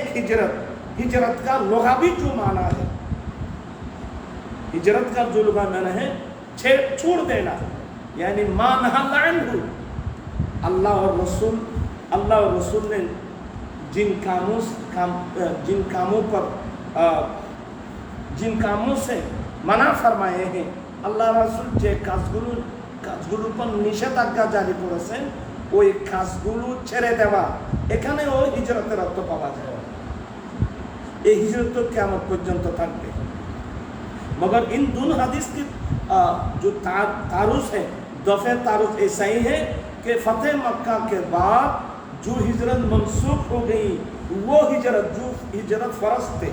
हिजरत का लुगावी जो माना है, हिजरत का जो लुगा माना है छोड़ देना, यानी मा नहा अल्लाह अन्हु। अल्लाह और रसूल ने जिन कामों से मना फरमाए हैं, আল্লাহ রাসূল যে কাজগুলোর উপর নিষেধাজ্ঞা জারি করেছেন ওই কাজগুলো ছেড়ে দেওয়া, এখানেও হিজরতের অর্থ পাওয়া যায়। এই হিজরত তো কিয়ামত পর্যন্ত থাকবে। मगर इन दोनों हदीस की जो तारुस है, दफे तारुस ऐसा ही है कि फतेह मक्का के बाद जो हिजरत मनसूख हो गई वो हिजरत फर्ज थे।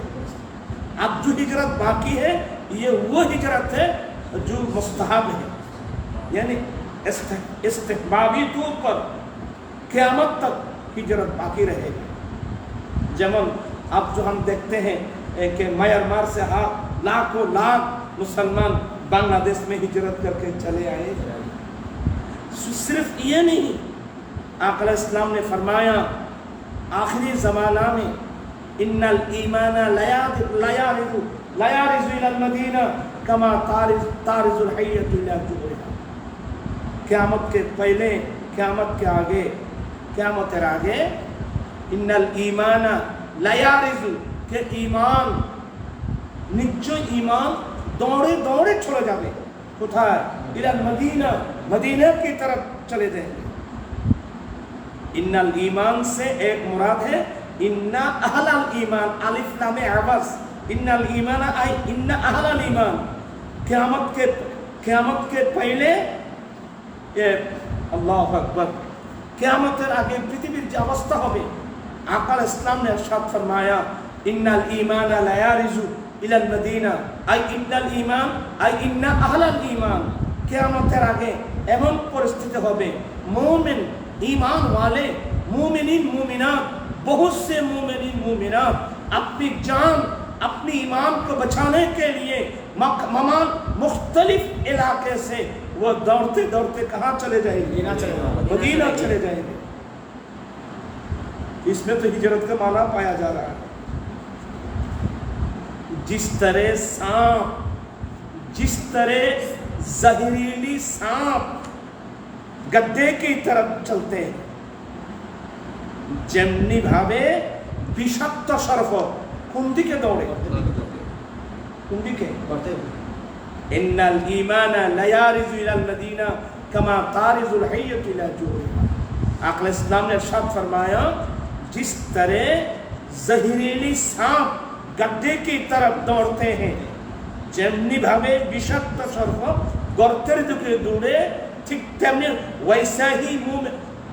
अब जो हिजरत बाकी है ये वो हिजरत है जो मुस्तहब है, यानी इस्तिहबाबी तौर पर क़यामत तक हिजरत बाकी रहेगी। जमन अब जो हम देखते हैं कि म्यांमार से लाखों लाख मुसलमान बांग्लादेश में हिजरत करके चले आए। सिर्फ ये नहीं, आक़ा इस्लाम ने फरमाया आखिरी ज़माना में इन्नल ईमाना लयारिज़ु इलल मदीना कमा तारिज़ुल हय्यतु इला जुहरिहा। क़यामत के पहले, क़यामत के आगे, क़यामतेर आगे इन्नल ईमाना लयारिज़ु के ईमान निश्चय ईमान दौड़े दौड़े चले जाए। কোথায়? ইলাল मदीना, मदीना की तरफ चले जाएंगे। इन्नल ईमान से एक मुराद है इन्ना अहलल ईमान, अलिफ लाम अवस, इन्नल ईमान आई इन्ना अहलल ईमान। क़यामत के पहले अल्लाहु अकबर, क़यामतेर आगे पृथ्वीर যে অবস্থা হবে, आक़ा इस्लाम ने इरशाद फरमाया इन्नल ईमान ला यारिजु इलल मदीना आई इन्नल ईमान आई इन्ना अहलल ईमान। क़यामतेर आगे एमन परिस्थिति হবে मोमिन ईमान वाले मोमिनीन मोमिनात, बहुत से मोमिनीन मोमिनात अपनी जान अपनी ईमान को बचाने के लिए मुख्तलिफ इलाके से वो दौड़ते दौड़ते कहाँ चले जाएंगे? मदीना चले जाएंगे। इसमें तो हिजरत का माना पाया जा रहा है। जिस तरह जहरीली सांप गद्दे की तरफ चलते हैं, जेमनी भावे বিষাক্ত সর্প কোন দিকে দৌড়ে? কোন দিকে? ইন্নাল ঈমানা লায়ারিজু ইলাল মদিনা কামা তারিজুল হাইয়্যতু ইলা জুহরিহা। आक़ा इस्लाम ने इरशाद फरमाया जिस तरह जहरीली सांप गड्ढे की तरफ दौड़ते हैं, जेमनी भावे বিষাক্ত সর্প গর্তের দিকে দৌড়ে, ঠিক তেমনি वैसा ही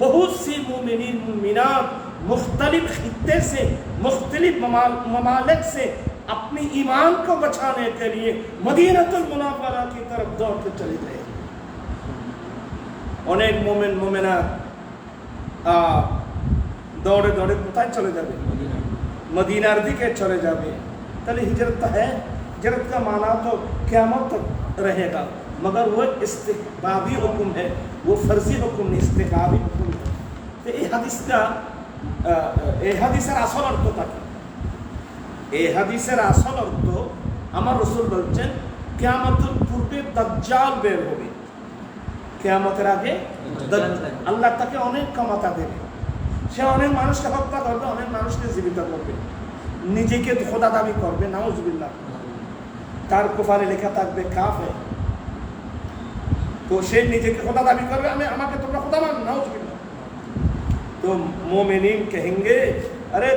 बहुत सी मोमिनीन मोमिनात मुख्तलिफ खित्ते से मुख्तलिफ ममालिक से अपनी ईमान को बचाने के लिए मदीनतुल मुनव्वरा की तरफ दौड़ के चले गए। अनेक मोमिन मोमिनात दौड़े दौड़े কোথায় চলে যাবে? मदीनार दिखे चले जाए। তাহলে हिजरत है, हिजरत का माना तो क़यामत तक रहेगा, मगर वो इस्तिहबाबी हुक्म है, वो फर्जी हुक्म नहीं, इस्तिहबाबी हुक्म है। तो ये हदीस का এই হাদিসের আসল অর্থটা কি? এই হাদিসের আসল অর্থ আমার রাসূল বলছেন কিয়ামতের পূর্বে দাজ্জাল বের হবে, কিয়ামতের আগে আল্লাহ তাকে অনেক ক্ষমতা দেবে, সে অনেক মানুষকে হত্যা করবে, অনেক মানুষকে জীবিত করবে, নিজেকে খোদা দাবি করবে, নাউজুবিল্লাহ। তার কপালে লেখা থাকবে কাফের, তো সে নিজেকে খোদা দাবি করবে, আমাকে তোমরা খোদা মান, নাউজুবিল্লাহ। तो मोमिनीन कहेंगे अरे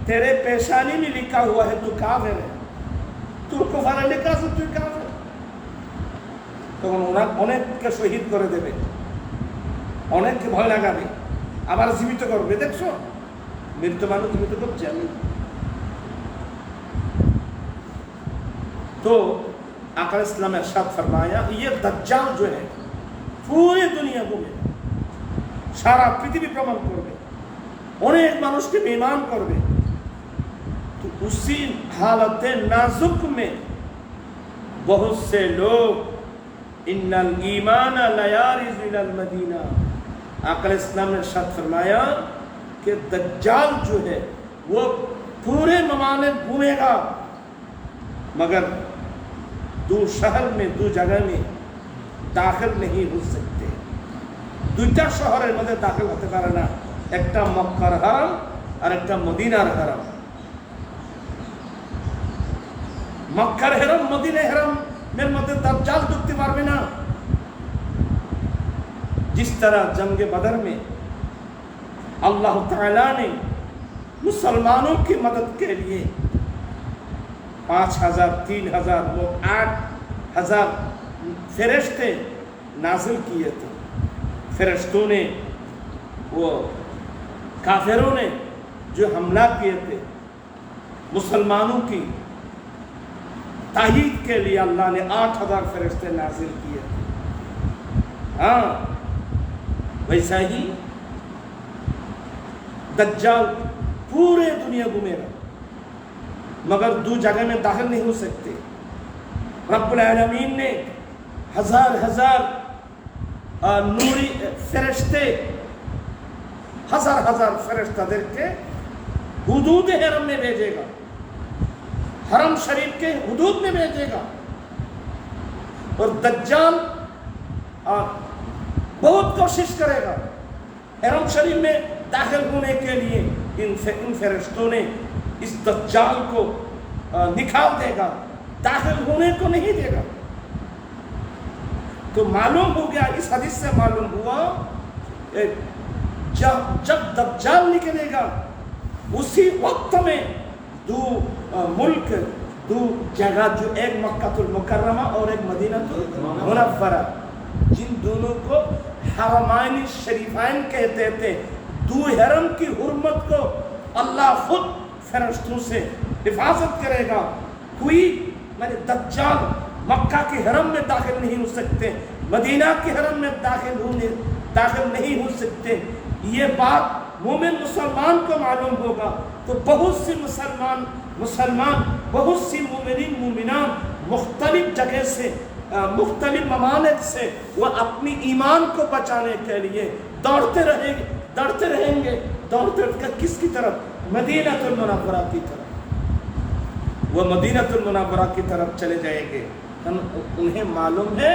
तेरे पेशानी में लिखा हुआ है तू काफिर है, तू कुफर लिखा से तू काफिर। তখন ওরা অনেককে শহীদ করে দেবে, অনেককে ভয় লাগাবে, আবার জীবিত করবে। দেখছো মৃত মানুষ জীবিত করছে আমি। तो आक़ा इस्लाम ने इरशाद फरमाया ये दज्जाल जो है पूरी दुनिया घूमे, সারা পৃথিবী ভ্রমণ করবে, অনেক মানুষকে বেঈমান করবে, उसी हालत नाजुक में बहुत से लोग इन्नल ईमान लयारिज इलल मदीना, आका इस्लाम ने इरशाद फरमाया कि दज्जाल जो है वो पूरे ममालिक घूमेगा मगर दो शहर में दो जगह में दाखिल नहीं हो सकते। দুইটা শহরের মধ্যে দাখিল হতে পারে না, একটা মক্কার হারাম আর একটা মদিনার হারাম। মক্কার হারাম মদিনার হারামের মধ্যে দাজ্জাল ঢুকতে পারবে না। जिस तरह जंग बदर में अल्लाह ताला ने मुसलमानों की मदद के लिए 5000 3000 लोग 8000 फरिश्ते नाजिल किए थे। फरिश्तों ने वो काफिरों ने जो हमला किए थे मुसलमानों की ताहीद के लिए अल्लाह ने 8000 फरिश्ते नाजिल किए थे। हाँ, वैसा ही दज्जाल पूरे दुनिया घूमेगा मगर दो जगह में दाखिल नहीं हो सकते। रब्बुल आलमीन ने हजार नूरी फरिश्ते हजार फरिश्ता के हुदूद हरम में भेजेगा, हरम शरीफ के हुदूद में भेजेगा। और दज्जाल बहुत कोशिश करेगा हरम शरीफ में दाखिल होने के लिए। इन फरिश्तों ने इस दज्जाल को निकाल देगा, दाखिल होने को नहीं देगा। तो मालूम हो गया, इस हदीस से मालूम हुआ जब दज्जाल निकलेगा उसी वक्त में दो मुल्क दो जगह, जो एक मक्कातुल मुकर्रमा और एक मदीनातुल मुनव्वरा, जिन दोनों को हरमाइन शरीफाइन कहते थे, दो हरम की हुर्मत को अल्लाह खुद फरिश्तों से हिफाजत करेगा। कोई माने दज्जाल मक्का के हरम में दाखिल नहीं हो सकते, मदीना के हरम में दाखिल नहीं हो सकते। ये बात मोमिन मुसलमान को मालूम होगा तो बहुत सी मुसलमान बहुत सी मोमिनान मुख्तलिफ जगह से मुख्तलिफ ममालिक से वह अपनी ईमान को बचाने के लिए दौड़ते रहेंगे किसकी तरफ? मदीनातुल मुनव्वरा की तरफ। वह मदीनातुल मुनव्वरा की तरफ चले जाएंगे। उन्हें मालूम है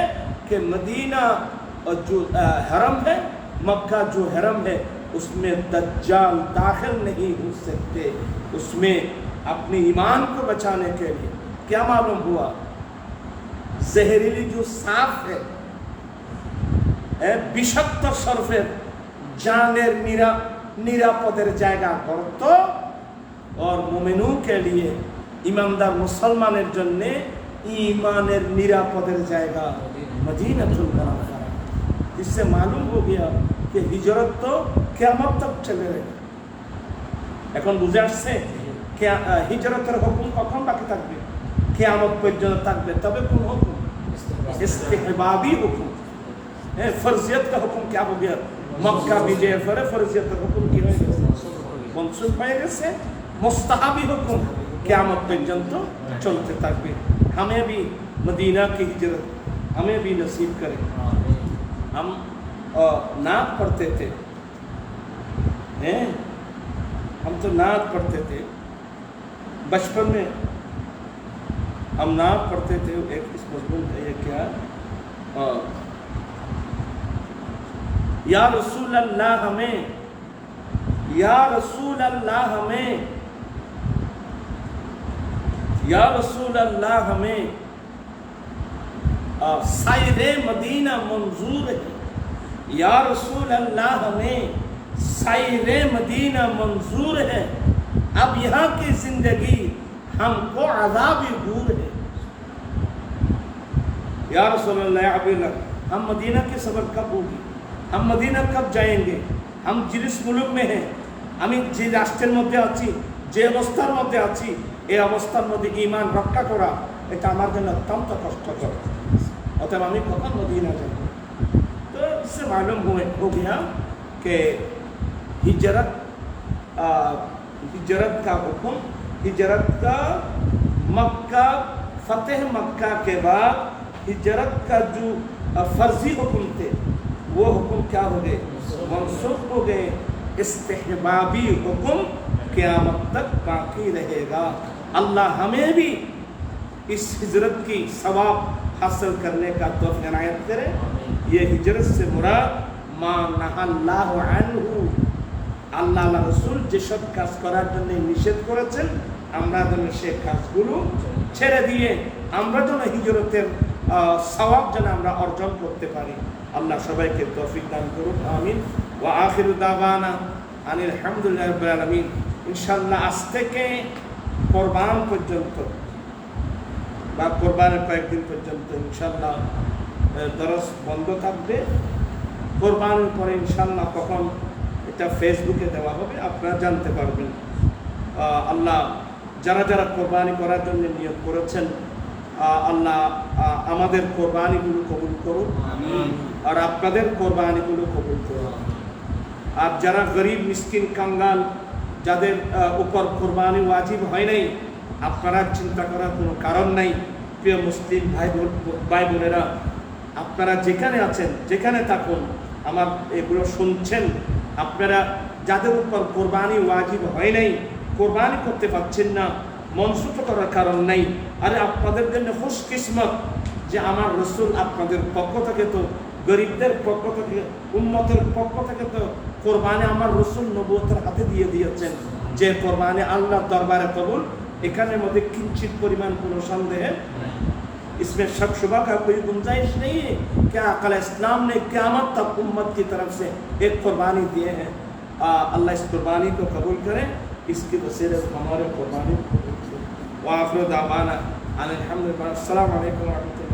कि मदीना जो हरम है, मक्का जो हरम है, उसमें दज्जाल दाखिल नहीं हो सकते। उसमें अपने ईमान को बचाने के लिए क्या मालूम हुआ? जहरीली जो सांप है, বিষাক্ত সর্পের জানের নিরাপদের জায়গা গর্ত, और मोमिनों के लिए ईमानदार मुसलमाনের জন্য ईमाনের নিরাপদের জায়গা मदीनातुल मुनव्वरा। इससे मालूम हो गया कि हिजरत तो क़यामत तक चले रहेगा। এখন বুঝে আসছে হিজরতের হুকুম কখন বাকি থাকবে? क़यामत পর্যন্ত থাকবে। তবে কোন হুকুম? इस्तिहबाबी हुकुम है। फर्जियत का हुक्म क्या हो गया? मक्का विजय पर फर्जियत का हुक्म की हो गया, मनसूख हो गया से मुस्ताहबी हुक्म क़यामत पर्यंत चलते থাকবে। हमें भी मदीना की हिजरत हमें भी नसीब करे। हम नात पढ़ते थे, हम तो नात पढ़ते थे बचपन में, हम नात पढ़ते थे। एक इस मजमून है ये क्या? या रसूल अल्लाह हमें, या रसूल अल्लाह हमें, या रसूल अल्लाह हमें सायरे मदीना मंजूर है। या रसूल अल्लाह हमें सायरे मदीना मंजूर है। अब यहाँ की जिंदगी हमको अज़ाब-ए दूर है। या रसूल अल्लाह, हम मदीना की सफर कब होगी? हम मदीना कब जाएंगे? हम जिस मुल्क में हैं, আমি যে রাষ্ট্রের মধ্যে আছি, যে অবস্থার মধ্যে আছি, এই অবস্থার মধ্যে ঈমান রক্ষা করা এটা আমার জন্য অত্যন্ত কষ্টকর। অতএব আমি কখন মদিনা যাব? তো इससे मालूम हो गया कि हिजरत का हुक्म हिजरत का मक्का फतेह मक्का के बाद हिजरत का जो फर्जी हुक्म थे वो हुक्म क्या हो गए, मनसूख हो गए। इस्तिहबाबी हुक्म क़यामत तक बाकी रहेगा। अल्लाह हमें भी इस हिजरत की सवाब हासिल करने का तौफीक इनायत करे। ये हिजरत से मुराद मा नहाल्लाहु अन्हु, আল্লাহ আল্লাহ রসুল যেসব কাজ করার জন্য নিষেধ করেছেন আমরা যেন সে কাজগুলো ছেড়ে দিয়ে আমরা যেন হিজরতের সওয়াব যেন আমরা অর্জন করতে পারি। আল্লাহ সবাইকে তৌফিক দান করুন, আমিন। ওয়া আখিরু দাওয়ানা আনিল হামদুলিল্লাহি রাব্বিল আলামিন। ইনশাআল্লাহ আজ থেকে কোরবান পর্যন্ত বা কোরবানের কয়েকদিন পর্যন্ত ইনশাআল্লাহ দরস বন্ধ থাকবে। কোরবানের পরে ইনশাআল্লাহ কখন এটা ফেসবুকে দেওয়া হবে, আপনারা জানতে পারবেন। আল্লাহ যারা যারা কোরবানি করার জন্য নিয়োগ করেছেন আল্লাহ আমাদের কোরবানিগুলো কবুল করুন আর আপনাদের কোরবানিগুলো কবুল করুন। আর যারা গরিব মিসকিন কাঙ্গাল যাদের উপর কোরবানি ওয়াজিব হয় নাই, আপনারা চিন্তা করার কোনো কারণ নাই। প্রিয় মুসলিম ভাই বোনেরা, আপনারা যেখানে আছেন যেখানে থাকুন আমার এগুলো শুনছেন, আপনারা যাদের উপর কোরবানি ওয়াজিব হয় নাই, কোরবানি করতে পারছেন না, মনসুখ করার কারণ নাই, আরে আপনাদের জন্য খুশকিসমত যে আমার রসুল আপনাদের পক্ষ থেকে তো গরিবদের পক্ষ থেকে উম্মতের পক্ষ থেকে তো কোরবানি আমার রসুল নবুয়তের হাতে দিয়ে দিয়েছেন, যে কোরবানি আল্লাহর দরবারে কবুল। এখানের মধ্যে কিঞ্চিত পরিমাণ কোনো সন্দেহ इसमें शक शुबा का कोई गुंजाइश नहीं है। क्या अकल इस्लाम ने क़यामत तक उम्मत की तरफ से एक कुर्बानी दिए हैं। अल्लाह इस कुर्बानी को कबूल करें, इसकी वसीले से हमारे कुर्बानी को कबूल करें। व आखिर दावाना अनिल हम्दुलिल्लाह। अस्सलामु अलैकुम व रहमतुल्लाह।